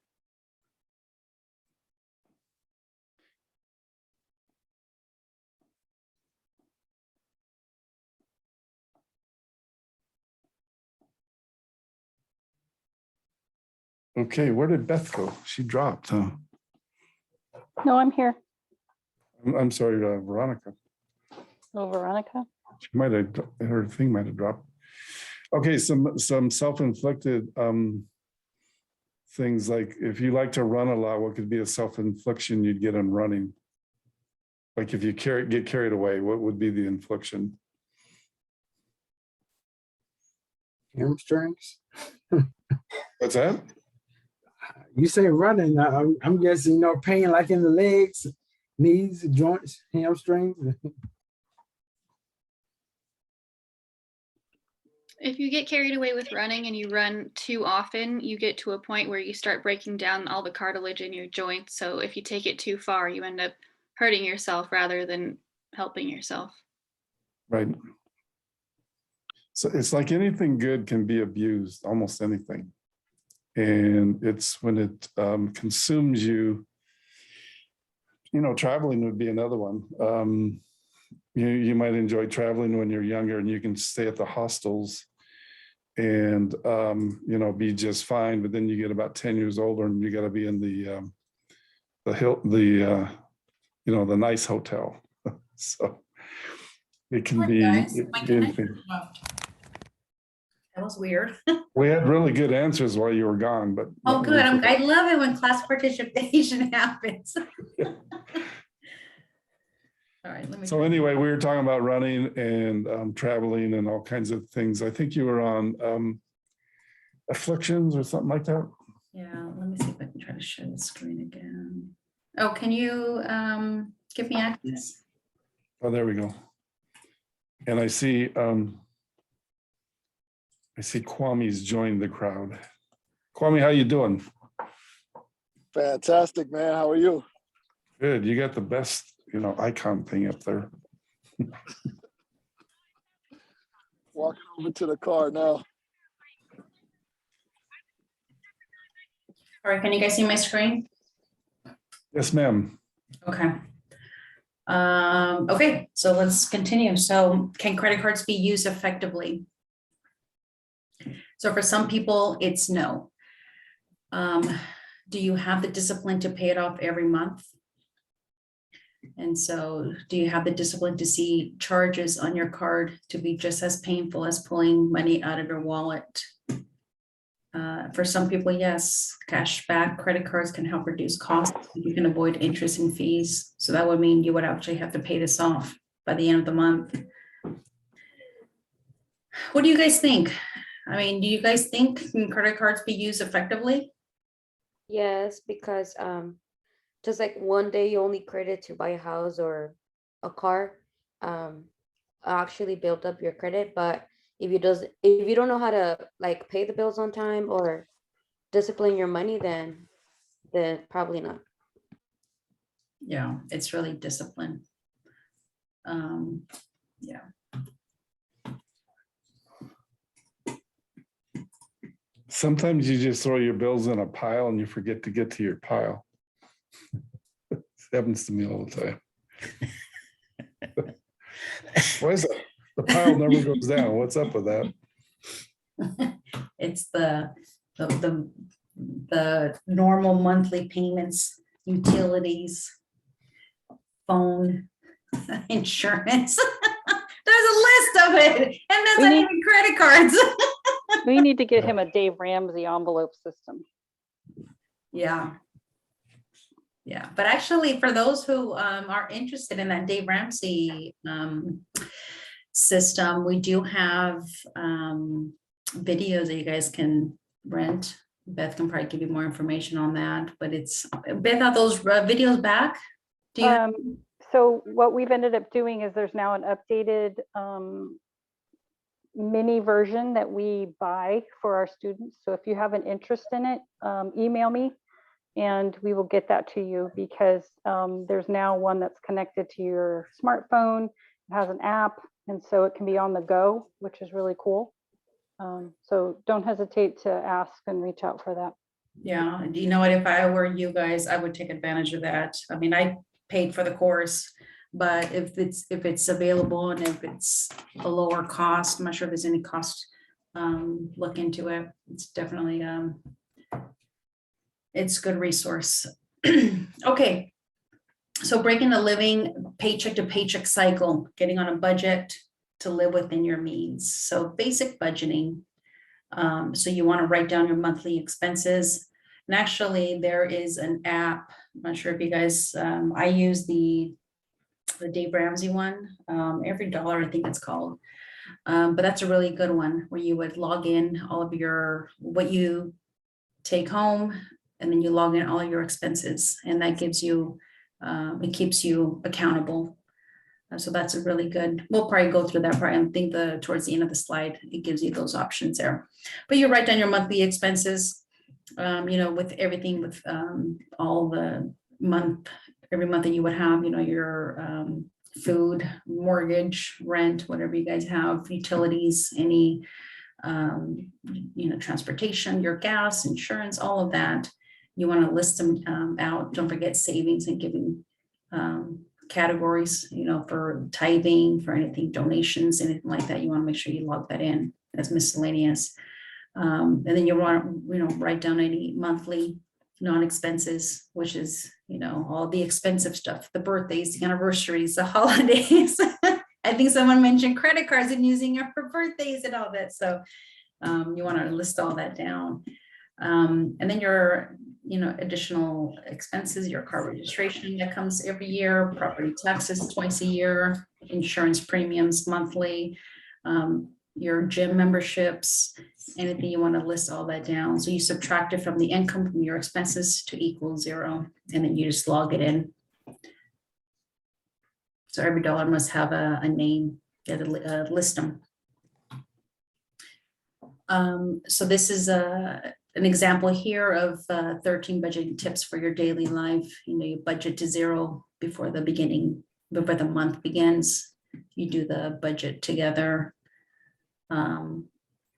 Okay, where did Beth go? She dropped, huh? No, I'm here. I'm sorry, Veronica. Oh, Veronica. She might have, her thing might have dropped. Okay, some self-inflicted things, like if you like to run a lot, what could be a self-infliction you'd get on running? Like if you get carried away, what would be the infliction? Hamstrings. What's that? You say running, I'm guessing, pain like in the legs, knees, joints, hamstrings. If you get carried away with running and you run too often, you get to a point where you start breaking down all the cartilage in your joints. So if you take it too far, you end up hurting yourself rather than helping yourself. Right. So it's like anything good can be abused, almost anything. And it's when it consumes you, traveling would be another one. You might enjoy traveling when you're younger and you can stay at the hostels and, be just fine. But then you get about 10 years older and you got to be in the nice hotel. So it can be anything. That was weird. We had really good answers while you were gone, but. Oh, good. I love it when class participation happens. All right. Let me. So anyway, we were talking about running and traveling and all kinds of things. I think you were on afflictions or something like that. Yeah, let me see if I can try to share the screen again. Oh, can you give me access? Oh, there we go. And I see Kwame's joined the crowd. Kwame, how you doing? Fantastic, man. How are you? Good. You got the best, icon thing up there. Walking over to the car now. All right, can you guys see my screen? Yes, ma'am. Okay. Okay, so let's continue. So can credit cards be used effectively? So for some people, it's no. Do you have the discipline to pay it off every month? And so do you have the discipline to see charges on your card to be just as painful as pulling money out of your wallet? For some people, yes, cashback credit cards can help reduce costs. You can avoid interest and fees. So that would mean you would actually have to pay this off by the end of the month. What do you guys think? I mean, do you guys think can credit cards be used effectively? Yes, because just like one day you only credit to buy a house or a car, actually build up your credit. But if you don't know how to like pay the bills on time or discipline your money, then probably not. Yeah, it's really discipline. Yeah. Sometimes you just throw your bills in a pile and you forget to get to your pile. It happens to me all the time. Why is that? The pile never goes down. What's up with that? It's the normal monthly payments, utilities, phone, insurance. There's a list of it, and that's not even credit cards. We need to get him a Dave Ramsey envelope system. Yeah. Yeah, but actually for those who are interested in that Dave Ramsey system, we do have videos that you guys can rent. Beth can probably give you more information on that, but it's, Beth, are those videos back? Do you so what we've ended up doing is there's now an updated mini version that we buy for our students. So if you have an interest in it, email me and we will get that to you, because there's now one that's connected to your smartphone. It has an app, and so it can be on the go, which is really cool. So don't hesitate to ask and reach out for that. Yeah, you know what, if I were you guys, I would take advantage of that. I mean, I paid for the course, but if it's available and if it's a lower cost, I'm not sure if there's any cost, look into it. It's definitely it's a good resource. Okay, so breaking the living paycheck to paycheck cycle, getting on a budget to live within your means. So basic budgeting. So you want to write down your monthly expenses. And actually there is an app. I'm not sure if you guys, I use the Dave Ramsey one, Every Dollar, I think it's called. But that's a really good one where you would log in all of what you take home, and then you log in all of your expenses, and that gives you, it keeps you accountable. So that's a really good, we'll probably go through that part. I think towards the end of the slide, it gives you those options there. But you write down your monthly expenses, with everything, with all the every month that you would have, your food, mortgage, rent, whatever you guys have, utilities, any, transportation, your gas, insurance, all of that. You want to list them out. Don't forget savings and giving categories, for tithing, for anything, donations, anything like that. You want to make sure you log that in as miscellaneous. And then you want to, write down any monthly non-expenses, which is, all the expensive stuff, the birthdays, the anniversaries, the holidays. I think someone mentioned credit cards and using it for birthdays and all that. So you want to list all that down. And then your, additional expenses, your car registration that comes every year, property taxes twice a year, insurance premiums monthly, your gym memberships, anything you want to list all that down. So you subtract it from the income from your expenses to equal 0, and then you just log it in. So every dollar must have a name, get a list them. So this is an example here of 13 budgeting tips for your daily life. You budget to zero before the month begins. You do the budget together.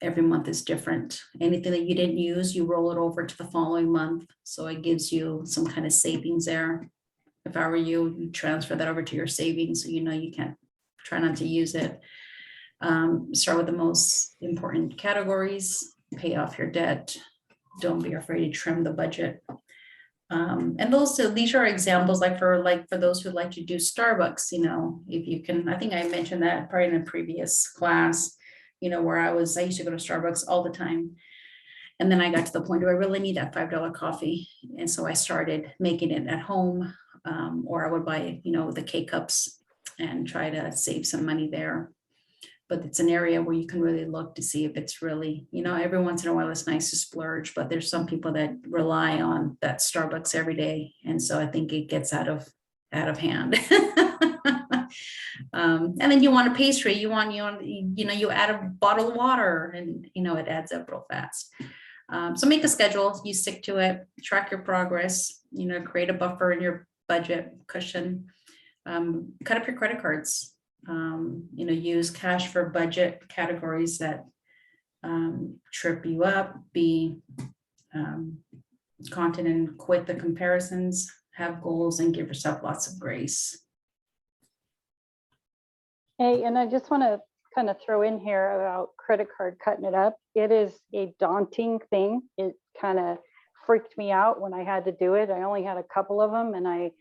Every month is different. Anything that you didn't use, you roll it over to the following month. So it gives you some kind of savings there. If I were you, you transfer that over to your savings, so you can't try not to use it. Start with the most important categories, pay off your debt. Don't be afraid to trim the budget. And these are examples for those who like to do Starbucks, if you can. I think I mentioned that probably in a previous class, where I used to go to Starbucks all the time. And then I got to the point, do I really need that $5 coffee? And so I started making it at home, or I would buy, the K-Cups and try to save some money there. But it's an area where you can really look to see if it's really, every once in a while it's nice to splurge, but there's some people that rely on that Starbucks every day. And so I think it gets out of hand. And then you want a pastry, you add a bottle of water and, it adds up real fast. So make a schedule, you stick to it, track your progress, create a buffer in your budget cushion, cut up your credit cards. Use cash for budget categories that trip you up, be content and quit the comparisons, have goals, and give yourself lots of grace. Hey, and I just want to kind of throw in here about credit card cutting it up. It is a daunting thing. It kind of freaked me out when I had to do it. I only had a couple of them, and I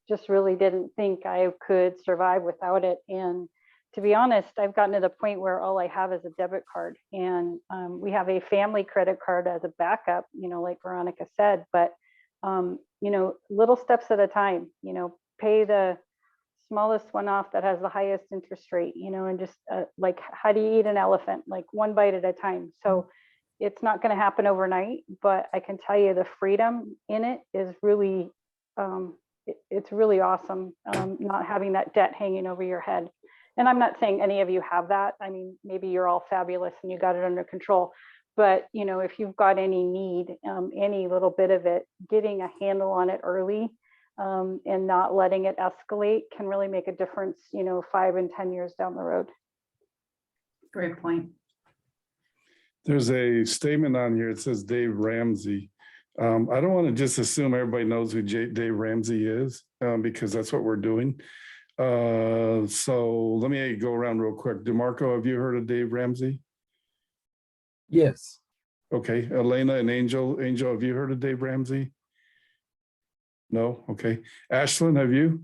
just really didn't think I could survive without it. And to be honest, I've gotten to the point where all I have is a debit card, and we have a family credit card as a backup, like Veronica said, but little steps at a time, pay the smallest one off that has the highest interest rate, and just like, how do you eat an elephant? Like one bite at a time. So it's not going to happen overnight, but I can tell you the freedom in it is really, it's really awesome. Not having that debt hanging over your head. And I'm not saying any of you have that. I mean, maybe you're all fabulous and you got it under control, but if you've got any need, any little bit of it, getting a handle on it early, and not letting it escalate can really make a difference, 5 and 10 years down the road. Great point. There's a statement on here. It says Dave Ramsey. I don't want to just assume everybody knows who Dave Ramsey is, because that's what we're doing. So let me go around real quick. DeMarco, have you heard of Dave Ramsey? Yes. Okay. Elena and Angel, have you heard of Dave Ramsey? No? Okay. Ashlyn, have you?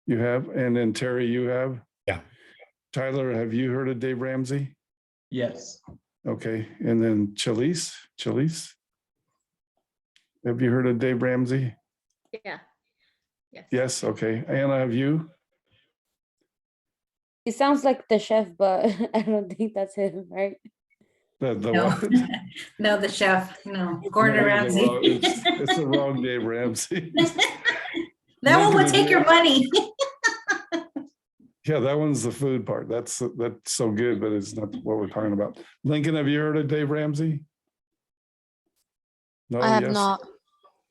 You have? And then Terry, you have? Yeah. Tyler, have you heard of Dave Ramsey? Yes. Okay. And then Chalise, have you heard of Dave Ramsey? Yeah. Yes. Yes. Okay. Anna, have you? It sounds like the chef, but I don't think that's him, right? The No. what? No, the chef, Gordon No, Ramsay. it's the wrong Dave Ramsey. That one will Lincoln, take your money. Yeah, that one's the food part. That's so good, but it's not what we're talking about. Lincoln, have you heard of Dave Ramsey? No, I have yes. not.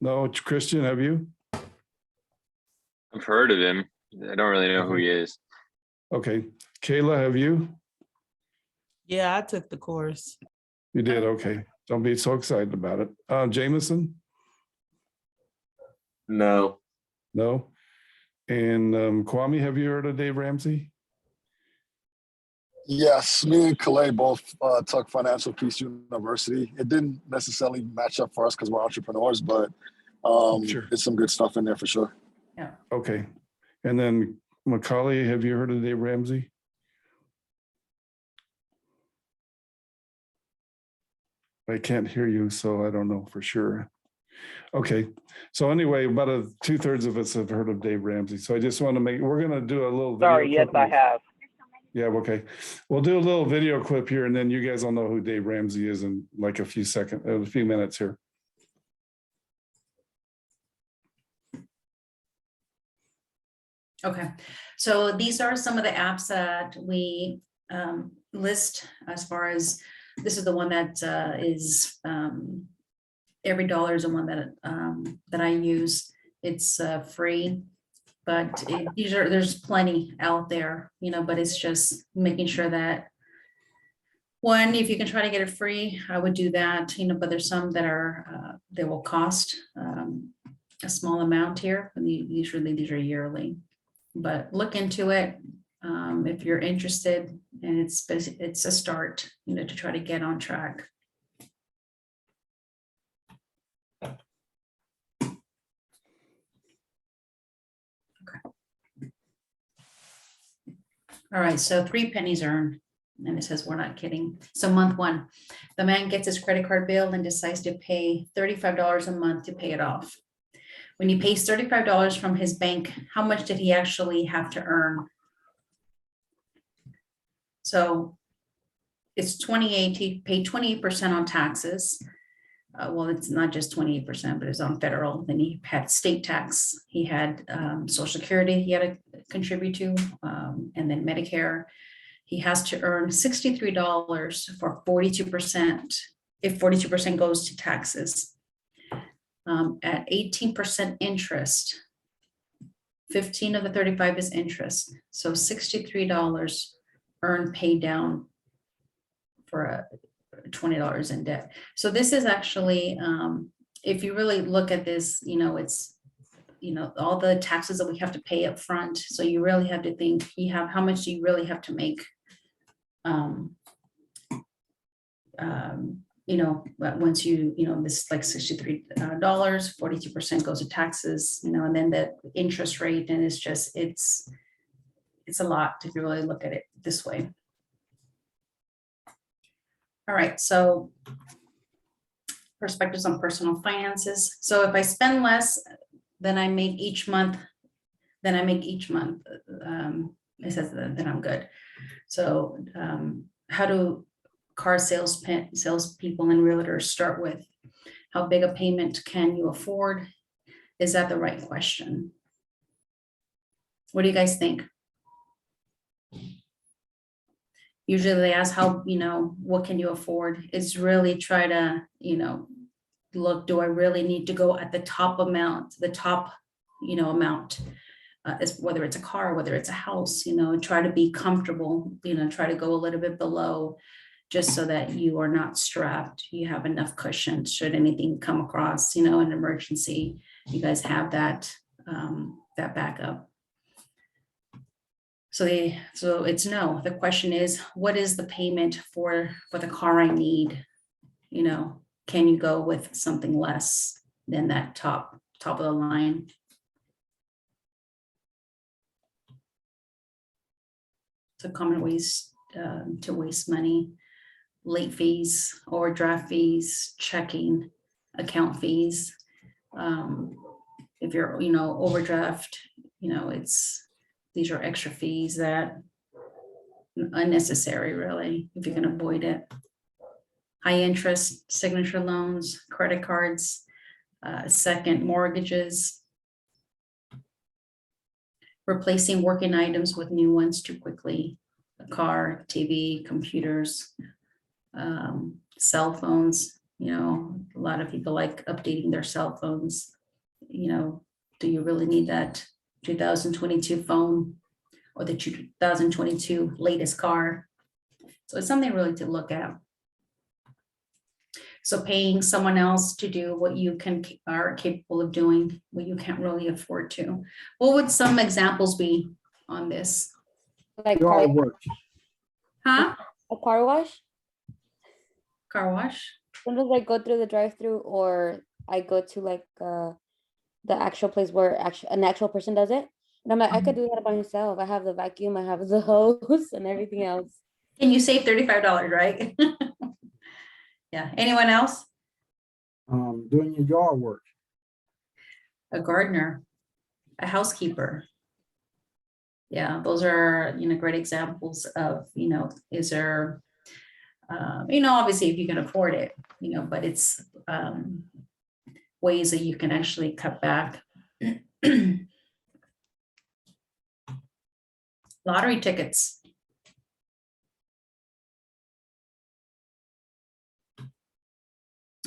No, Christian, have you? I've heard of him. I don't really know who he is. Okay. Kayla, have you? Yeah, I took the course. You did, okay. Don't be so excited about it. Jameson? No. No. And Kwame, have you heard of Dave Ramsey? Yes, me and Calais both took Financial Peace University. It didn't necessarily match up for us because we're entrepreneurs, but Sure. there's some good stuff in there for sure. Yeah. Okay. And then Macaulay, have you heard of Dave Ramsey? I can't hear you, so I don't know for sure. Okay. So anyway, about 2/3 of us have heard of Dave Ramsey. So I just want to we're going to do a little video. Sorry, yes, I have. Yeah, okay. We'll do a little video clip here and then you guys will know who Dave Ramsey is in like a few minutes here. Okay, so these are some of the apps that we list as far as, this is the one that is every dollar is the one that I use. It's free, but there's plenty out there, but it's just making sure that one, if you can try to get it free, I would do that, but there's some that are, they will cost a small amount here. And usually these are yearly, but look into it if you're interested, and it's a start, to try to get on track. All right, so 3 pennies earned, and it says we're not kidding. So month 1, the man gets his credit card bill and decides to pay $35 a month to pay it off. When he pays $35 from his bank, how much did he actually have to earn? So it's 28, he paid 28% on taxes. Well, it's not just 28%, but it's on federal. Then he had state tax. He had Social Security he had to contribute to, and then Medicare. He has to earn $63 for 42%, if 42% goes to taxes. At 18% interest, 15 of the 35 is interest. So $63 earned paid down for $20 in debt. So this is actually, if you really look at this, it's, all the taxes that we have to pay up front. So you really have to think, how much do you really have to make? Once this like $63, 42% goes to taxes, and then the interest rate, and it's a lot if you really look at it this way. All right, so perspectives on personal finances. So if I spend less than I make each month, it says that I'm good. So how do car salespeople and realtors start with? How big a payment can you afford? Is that the right question? What do you guys think? Usually they ask how, what can you afford? It's really try to, look, do I really need to go at the top amount, amount, whether it's a car, whether it's a house, try to be comfortable, try to go a little bit below, just so that you are not strapped. You have enough cushion should anything come across, an emergency. You guys have that backup. So it's no. The question is, what is the payment for the car I need? Can you go with something less than that top of the line? It's a common ways to waste money. Late fees, overdraft fees, checking account fees. If you're, overdraft, these are extra fees that unnecessary, really, if you can avoid it. High interest signature loans, credit cards, second mortgages, replacing working items with new ones too quickly, a car, TV, computers, cell phones. A lot of people like updating their cell phones. Do you really need that 2022 phone or the 2022 latest car? So it's something really to look at. So paying someone else to do what you are capable of doing, what you can't really afford to. What would some examples be on this? Like Yard work. Huh? a car wash. Car wash? Sometimes I go through the drive-through, or I go to like the actual place where an actual person does it. And I'm like, I could do that by myself. I have the vacuum, I have the hose and everything else. And you save $35, right? Yeah. Anyone else? Doing your yard work. A gardener, a housekeeper. Yeah, those are, great examples of, is there, obviously if you can afford it, but it's ways that you can actually cut back. Lottery tickets.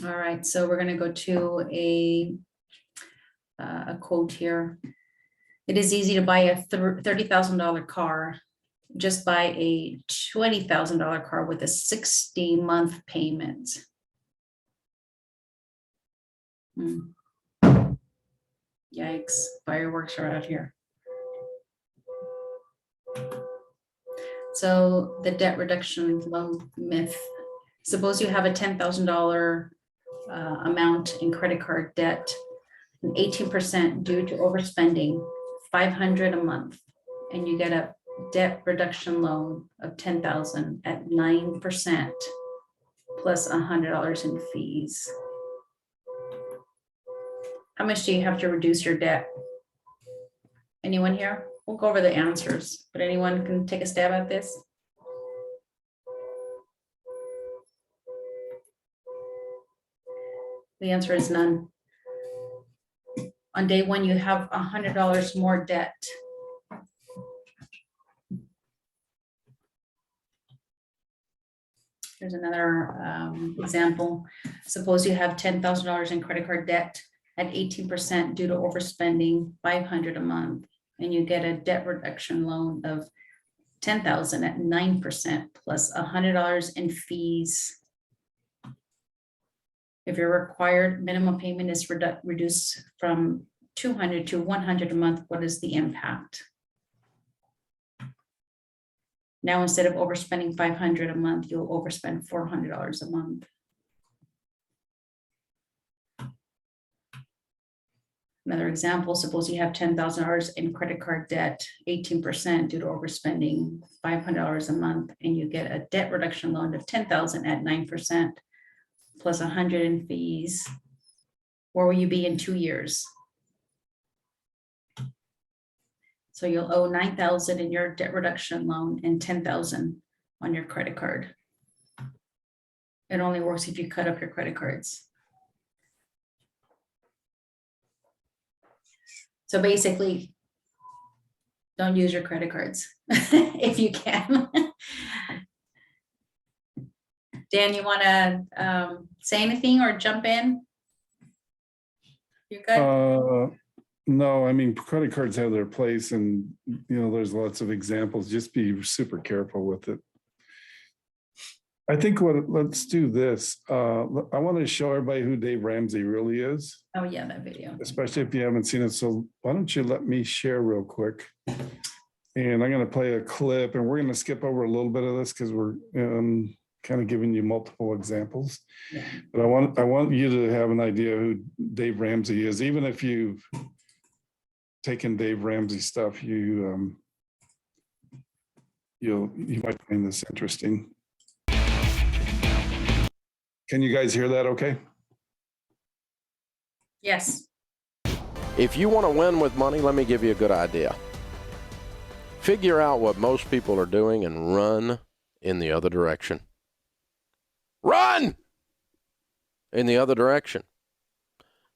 All right, so we're gonna go to a quote here. It is easy to buy a $30,000 car. Just buy a $20,000 car with a 60-month payment. Yikes, fireworks are out here. So the debt reduction loan myth. Suppose you have a $10,000 amount in credit card debt, and 18% due to overspending, $500 a month, and you get a debt reduction loan of $10,000 at 9% plus $100 in fees. How much do you have to reduce your debt? Anyone here? We'll go over the answers, but anyone can take a stab at this? The answer is none. On day one, you have $100 more debt. Here's another example. Suppose you have $10,000 in credit card debt at 18% due to overspending, $500 a month, and you get a debt reduction loan of $10,000 at 9% plus $100 in fees. If your required minimum payment is reduced from $200 to $100 a month, what is the impact? Now, instead of overspending $500 a month, you'll overspend $400 a month. Another example, suppose you have $10,000 in credit card debt, 18% due to overspending, $500 a month, and you get a debt reduction loan of $10,000 at 9% plus 100 in fees. Where will you be in 2 years? So you'll owe $9,000 in your debt reduction loan and $10,000 on your credit card. It only works if you cut up your credit cards. So basically, don't use your credit cards if you can. Dan, you want to say anything or jump in? You good? No, I mean, credit cards have their place, and there's lots of examples. Just be super careful with it. I think let's do this. I want to show everybody who Dave Ramsey really is. Oh yeah, that video. Especially if you haven't seen it. So why don't you let me share real quick? And I'm going to play a clip, and we're going to skip over a little bit of this because we're kind of giving you multiple examples. Yeah. But I want you to have an idea who Dave Ramsey is, even if you've taken Dave Ramsey stuff, you might find this interesting. Can you guys hear that okay? Yes. If you want to win with money, let me give you a good idea. Figure out what most people are doing and run in the other direction. Run in the other direction.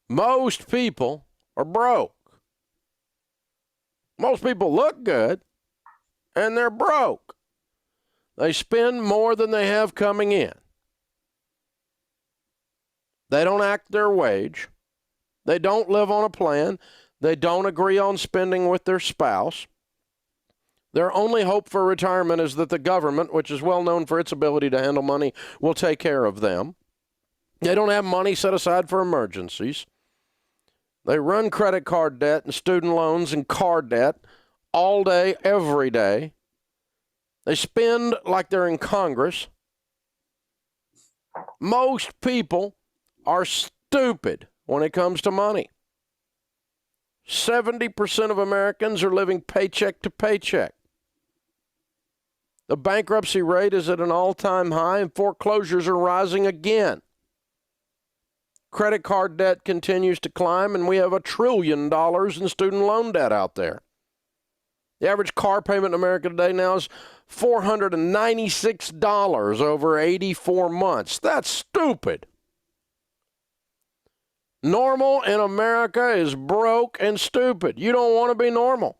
Most people are broke. Most people look good, and they're broke. They spend more than they have coming in. They don't act their wage. They don't live on a plan. They don't agree on spending with their spouse. Their only hope for retirement is that the government, which is well known for its ability to handle money, will take care of them. They don't have money set aside for emergencies. They run credit card debt and student loans and car debt all day, every day. They spend like they're in Congress. Most people are stupid when it comes to money. 70% of Americans are living paycheck to paycheck. The bankruptcy rate is at an all-time high, and foreclosures are rising again. Credit card debt continues to climb, and we have $1 trillion in student loan debt out there. The average car payment in America today now is $496 over 84 months. That's stupid. Normal in America is broke and stupid. You don't want to be normal.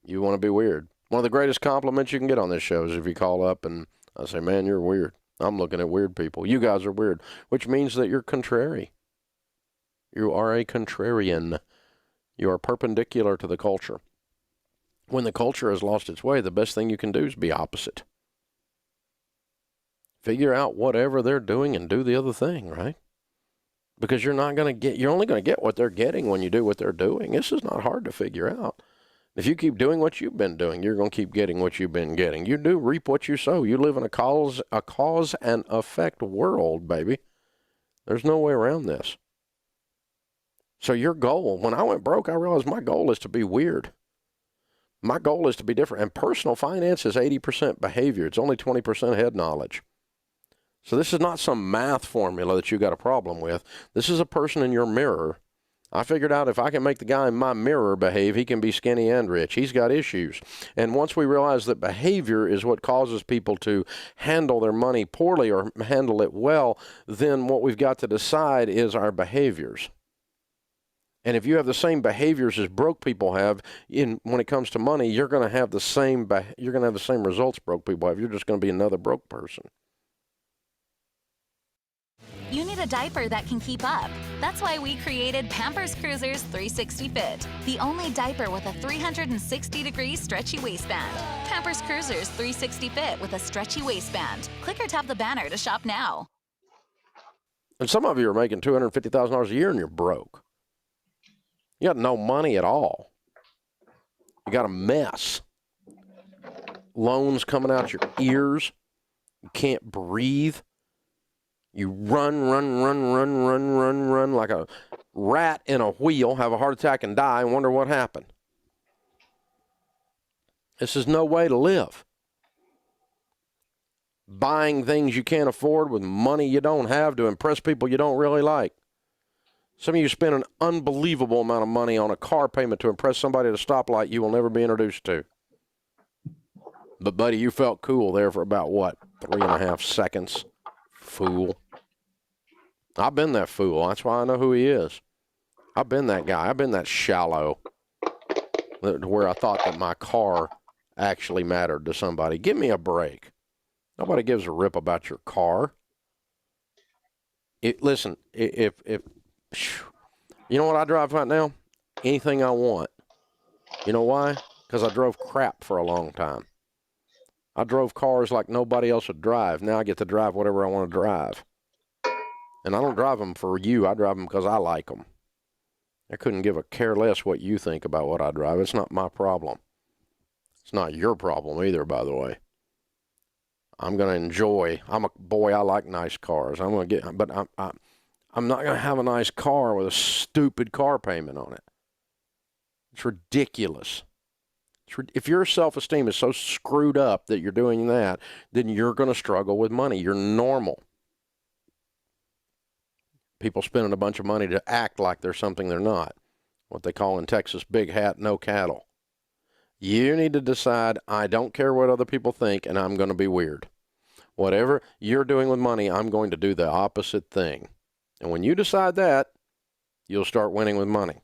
You want to be weird. One of the greatest compliments you can get on this show is if you call up and I say, man, you're weird. I'm looking at weird people. You guys are weird, which means that you're contrary. You are a contrarian. You are perpendicular to the culture. When the culture has lost its way, the best thing you can do is be opposite. Figure out whatever they're doing and do the other thing, right? Because you're only going to get what they're getting when you do what they're doing. This is not hard to figure out. If you keep doing what you've been doing, you're going to keep getting what you've been getting. You do reap what you sow. You live in a cause and effect world, baby. There's no way around this. So your goal, when I went broke, I realized my goal is to be weird. My goal is to be different. And personal finance is 80% behavior. It's only 20% head knowledge. So this is not some math formula that you got a problem with. This is a person in your mirror. I figured out if I can make the guy in my mirror behave, he can be skinny and rich. He's got issues. And once we realize that behavior is what causes people to handle their money poorly or handle it well, then what we've got to decide is our behaviors. And if you have the same behaviors as broke people have, when it comes to money, you're going to have the same results broke people have. You're just going to be another broke person. You need a diaper that can keep up. That's why we created Pampers Cruisers 360 Fit, the only diaper with a 360-degree stretchy waistband. Pampers Cruisers 360 Fit with a stretchy waistband. Click or tap the banner to shop now. And some of you are making $250,000 a year and you're broke. You got no money at all. You got a mess. Loans coming out your ears. You can't breathe. You run like a rat in a wheel, have a heart attack and die and wonder what happened. This is no way to live. Buying things you can't afford with money you don't have to impress people you don't really like. Some of you spend an unbelievable amount of money on a car payment to impress somebody at a stoplight you will never be introduced to. But, buddy, you felt cool there for about, 3.5 seconds? Fool. I've been that fool. That's why I know who he is. I've been that guy. I've been that shallow where I thought that my car actually mattered to somebody. Give me a break. Nobody gives a rip about your car. Listen, if you know what I drive right now? Anything I want. You know why? Because I drove crap for a long time. I drove cars like nobody else would drive. Now I get to drive whatever I want to drive. And I don't drive them for you. I drive them because I like them. I couldn't give a care less what you think about what I drive. It's not my problem. It's not your problem either, by the way. I'm going to enjoy. I'm a boy. I like nice cars. I'm not going to have a nice car with a stupid car payment on it. It's ridiculous. If your self-esteem is so screwed up that you're doing that, then you're going to struggle with money. You're normal. People spending a bunch of money to act like they're something they're not. What they call in Texas, big hat, no cattle. You need to decide, I don't care what other people think, and I'm going to be weird. Whatever you're doing with money, I'm going to do the opposite thing. And when you decide that, you'll start winning with money.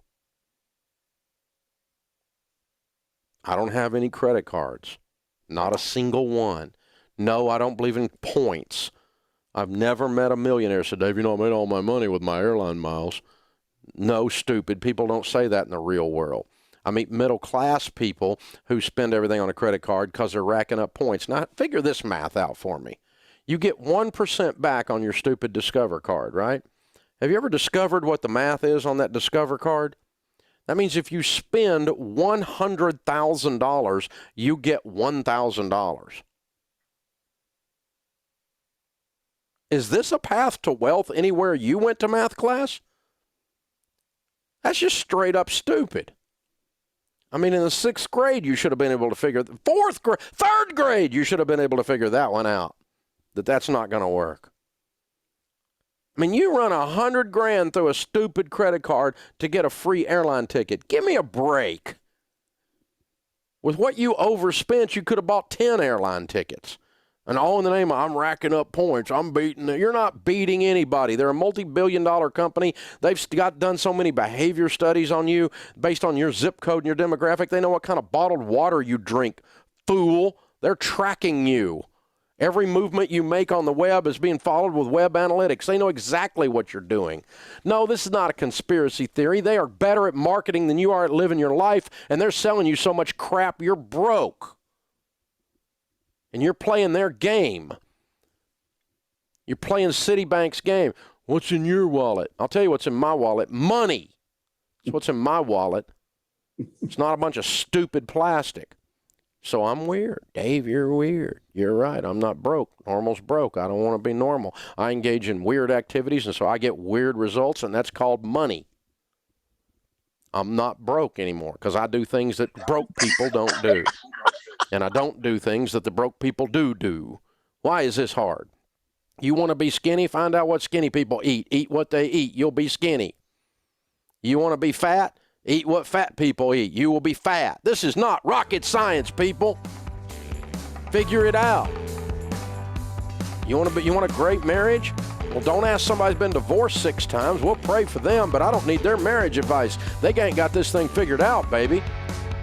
I don't have any credit cards. Not a single one. No, I don't believe in points. I've never met a millionaire who said, Dave, I made all my money with my airline miles. No, stupid. People don't say that in the real world. I meet middle-class people who spend everything on a credit card because they're racking up points. Now, figure this math out for me. You get 1% back on your stupid Discover card, right? Have you ever discovered what the math is on that Discover card? That means if you spend $100,000, you get $1,000. Is this a path to wealth anywhere you went to math class? That's just straight up stupid. I mean, in the 6th grade, you should have been able to figure, 3rd grade, you should have been able to figure that one out, that's not going to work. I mean, you run $100,000 through a stupid credit card to get a free airline ticket. Give me a break. With what you overspent, you could have bought 10 airline tickets. And all in the name of, I'm racking up points. You're not beating anybody. They're a multi-billion-dollar company. They've done so many behavior studies on you based on your zip code and your demographic. They know what kind of bottled water you drink, fool. They're tracking you. Every movement you make on the web is being followed with web analytics. They know exactly what you're doing. No, this is not a conspiracy theory. They are better at marketing than you are at living your life, and they're selling you so much crap you're broke. And you're playing their game. You're playing Citibank's game. What's in your wallet? I'll tell you what's in my wallet. Money. That's what's in my wallet. It's not a bunch of stupid plastic. So I'm weird. Dave, you're weird. You're right. I'm not broke. Normal's broke. I don't want to be normal. I engage in weird activities, and so I get weird results, and that's called money. I'm not broke anymore because I do things that broke people don't do. And I don't do things that the broke people do. Why is this hard? You want to be skinny? Find out what skinny people eat. Eat what they eat. You'll be skinny. You want to be fat? Eat what fat people eat. You will be fat. This is not rocket science, people. Figure it out. You want a great marriage? Well, don't ask somebody who's been divorced 6 times. We'll pray for them, but I don't need their marriage advice. They ain't got this thing figured out, baby.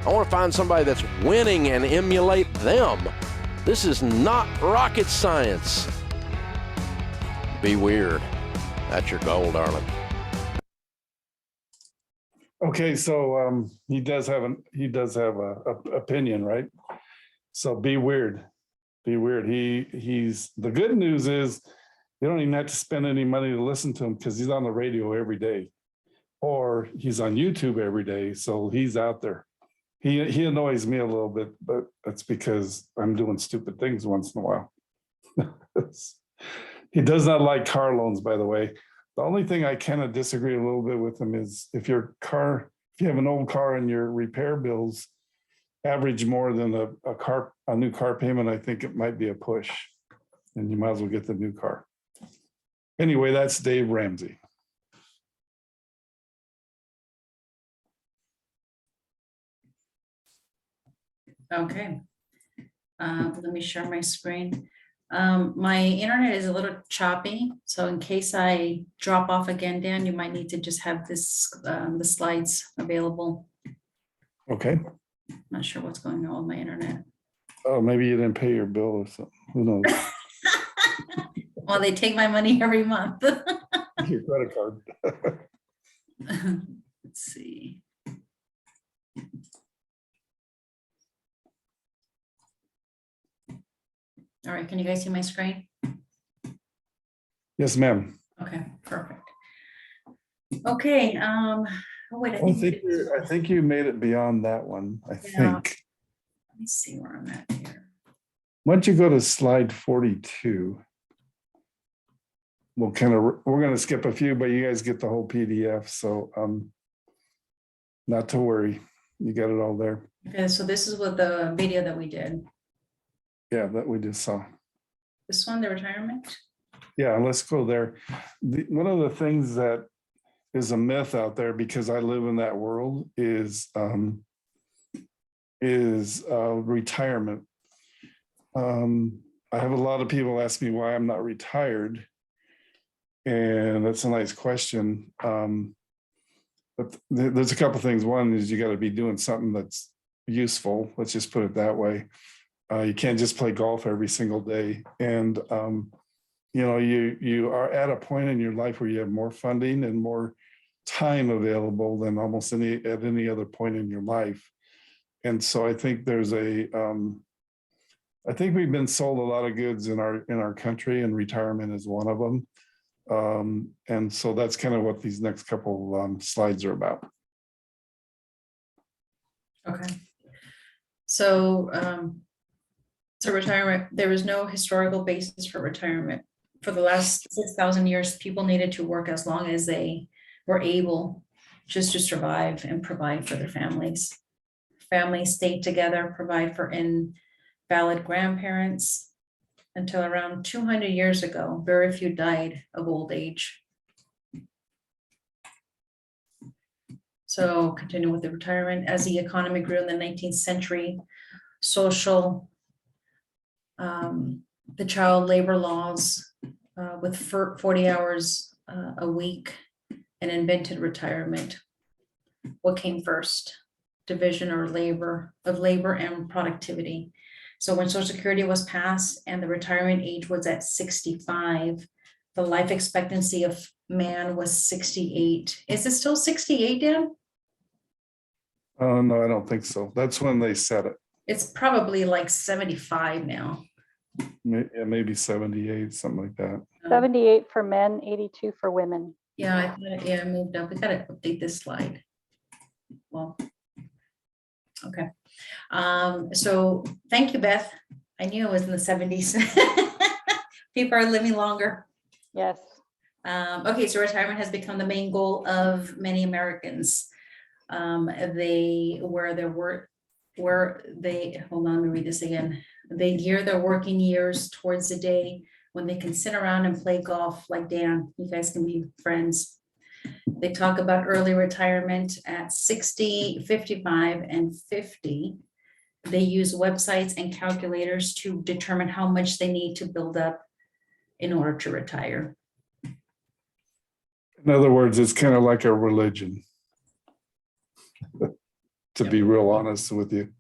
I want to find somebody that's winning and emulate them. This is not rocket science. Be weird. That's your goal, darling. Okay, so he does have a opinion, right? So be weird. Be weird. He's the good news is you don't even have to spend any money to listen to him because he's on the radio every day, or he's on YouTube every day. So he's out there. He annoys me a little bit, but that's because I'm doing stupid things once in a while. He does not like car loans, by the way. The only thing I kind of disagree a little bit with him is if you have an old car and your repair bills average more than a new car payment, I think it might be a push, and you might as well get the new car. Anyway, that's Dave Ramsey. Okay. Let me share my screen. My internet is a little choppy, so in case I drop off again, Dan, you might need to just have this the slides available. Okay. Not sure what's going on with my internet. Oh, maybe you didn't pay your bill or something. Who knows? Well, they take my money every month. Your credit card. Let's see. All right, can you guys see my screen? Yes, ma'am. Okay, perfect. Okay, wait, I think you made it beyond that one. I think. Let me see where I'm at here. Why don't you go to slide 42? We're going to skip a few, but you guys get the whole PDF. So not to worry. You got it all there. Okay, so this is what the video that we did. Yeah, that we just saw. This one, the retirement. Yeah, let's go there. One of the things that is a myth out there, because I live in that world, is retirement. I have a lot of people ask me why I'm not retired, and that's a nice question. But there's a couple things. One is you got to be doing something that's useful. Let's just put it that way. You can't just play golf every single day. And, you are at a point in your life where you have more funding and more time available than almost at any other point in your life. And so I think I think we've been sold a lot of goods in our country, and retirement is one of them. And so that's kind of what these next couple slides are about. Okay. So, retirement, there is no historical basis for retirement. For the last 6,000 years, people needed to work as long as they were able, just to survive and provide for their families. Families stayed together, provide for invalid grandparents. Until around 200 years ago, very few died of old age. So continue with the retirement. As the economy grew in the 19th century, the child labor laws with 40 hours a week and invented retirement. What came first? Division or labor and productivity. So when Social Security was passed and the retirement age was at 65, the life expectancy of man was 68. Is it still 68, Dan? Oh, no, I don't think so. That's when they said it. It's probably like 75 now. Yeah, maybe 78, something like that. 78 for men, 82 for women. Yeah, I thought it moved up. We gotta update this slide. Well, okay. So thank you, Beth. I knew it was in the 70s. People are living longer. Yes. Okay, so retirement has become the main goal of many Americans. Hold on, let me read this again. They gear their working years towards the day when they can sit around and play golf like Dan. You guys can be friends. They talk about early retirement at 60, 55, and 50. They use websites and calculators to determine how much they need to build up in order to retire. In other words, it's kind of like a religion. To be real honest with you.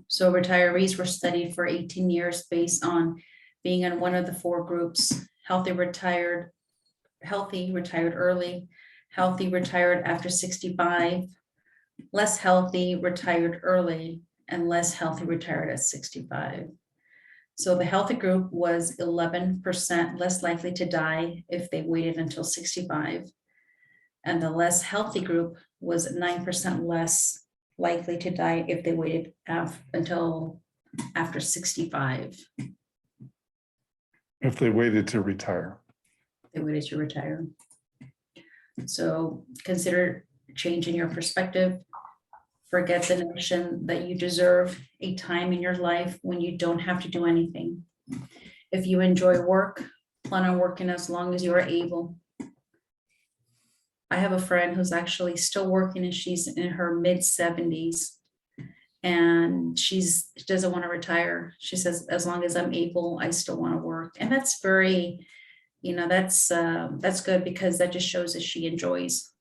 So retirees were studied for 18 years based on being in one of the four groups: healthy, retired early, healthy, retired after 65, less healthy, retired early, and less healthy, retired at 65. So the healthy group was 11% less likely to die if they waited until 65. And the less healthy group was 9% less likely to die if they waited until after 65. If they waited to retire. They waited to retire. So consider changing your perspective. Forget the notion that you deserve a time in your life when you don't have to do anything. If you enjoy work, plan on working as long as you are able. I have a friend who's actually still working and she's in her mid-70s and she doesn't want to retire. She says, as long as I'm able, I still want to work. And that's very, that's good, because that just shows that she enjoys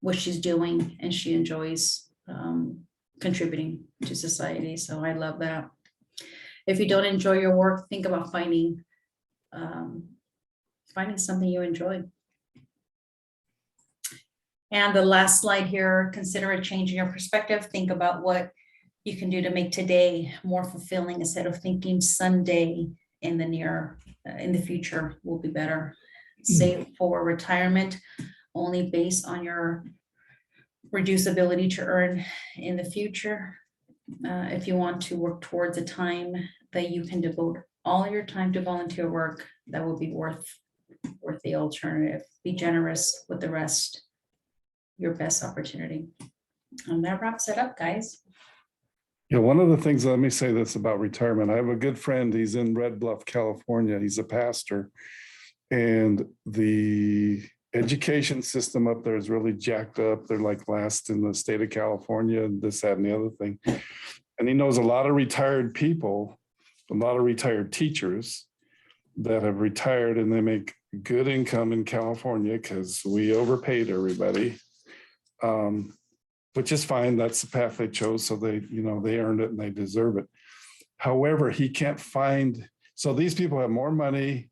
what she's doing and she enjoys contributing to society. So I love that. If you don't enjoy your work, think about finding something you enjoy. And the last slide here, consider a change in your perspective. Think about what you can do to make today more fulfilling instead of thinking Sunday in the future will be better. Save for retirement only based on your reduced ability to earn in the future. If you want to work towards a time that you can devote all your time to volunteer work, that will be worth the alternative. Be generous with the rest. Your best opportunity. And that wraps it up, guys. Yeah, one of the things, let me say this about retirement. I have a good friend, he's in Red Bluff, California. He's a pastor. And the education system up there is really jacked up. They're like last in the state of California, and this, that, and the other thing. And he knows a lot of retired people, a lot of retired teachers that have retired, and they make good income in California because we overpaid everybody. Which is fine. That's the path they chose. So they earned it and they deserve it. However, he can't find, so these people have more money,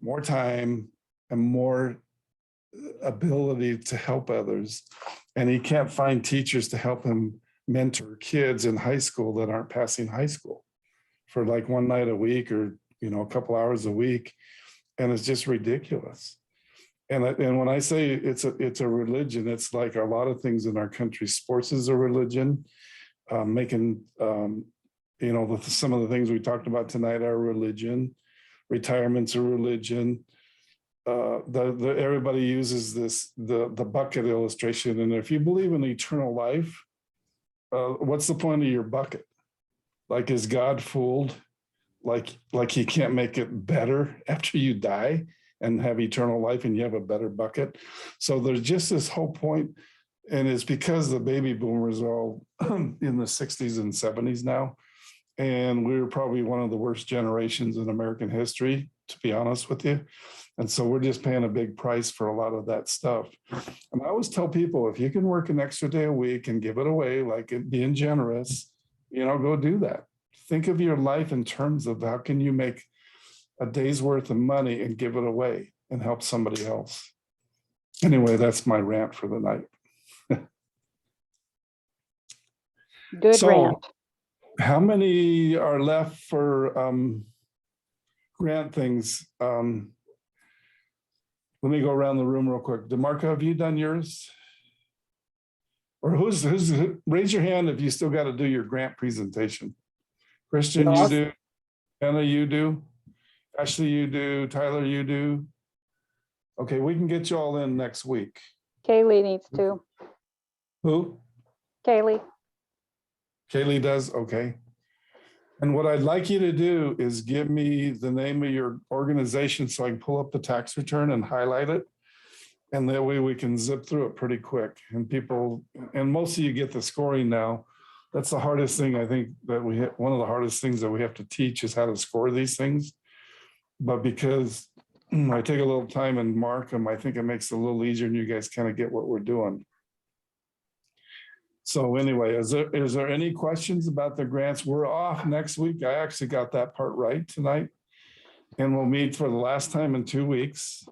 more time, and more ability to help others. And he can't find teachers to help him mentor kids in high school that aren't passing high school for like one night a week or, a couple hours a week. And it's just ridiculous. And when I say it's a religion, it's like a lot of things in our country. Sports is a religion. Making, some of the things we talked about tonight are religion. Retirement's a religion. Everybody uses the bucket illustration. And if you believe in eternal life, what's the point of your bucket? Like, is God fooled? Like he can't make it better after you die and have eternal life and you have a better bucket. So there's just this whole point, and it's because the baby boomers are all in the 60s and 70s now. And we were probably one of the worst generations in American history, to be honest with you. And so we're just paying a big price for a lot of that stuff. And I always tell people, if you can work an extra day a week and give it away, like being generous, go do that. Think of your life in terms of how can you make a day's worth of money and give it away and help somebody else. Anyway, that's my rant for the night. Good So, rant. how many are left for grant things? Let me go around the room real quick. DeMarco, have you done yours? Or who's raise your hand if you still got to do your grant presentation. Christian, No, you I- do. Anna, you do. Ashley, you do. Tyler, you do. Okay, we can get you all in next week. Kaylee needs to. Who? Kaylee. Kaylee does, okay. And what I'd like you to do is give me the name of your organization so I can pull up the tax return and highlight it. And that way we can zip through it pretty quick. And people, and most of you get the scoring now. That's the hardest thing I think that one of the hardest things that we have to teach is how to score these things. But because I take a little time and mark them, I think it makes it a little easier and you guys kind of get what we're doing. So anyway, is there any questions about the grants? We're off next week. I actually got that part right tonight. And we'll meet for the last time in 2 weeks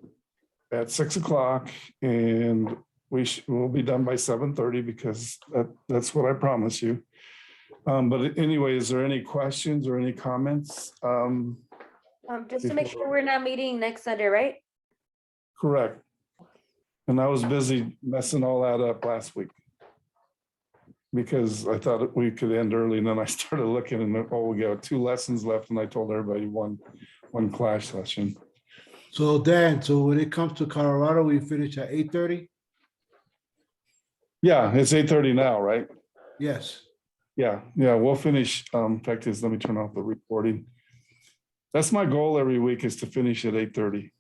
at 6 o'clock. And we'll be done by 7:30 because that's what I promise you. But anyway, is there any questions or any comments? Just to make sure we're not meeting next Sunday, right? Correct. And I was busy messing all that up last week because I thought we could end early, and then I started looking and we got 2 lessons left, and I told everybody one class session. So Dan, so when it comes to Colorado, we finish at 8:30? Yeah, it's 8:30 now, right? Yes. Yeah, we'll finish. In fact, let me turn off the recording. That's my goal every week is to finish at 8:30.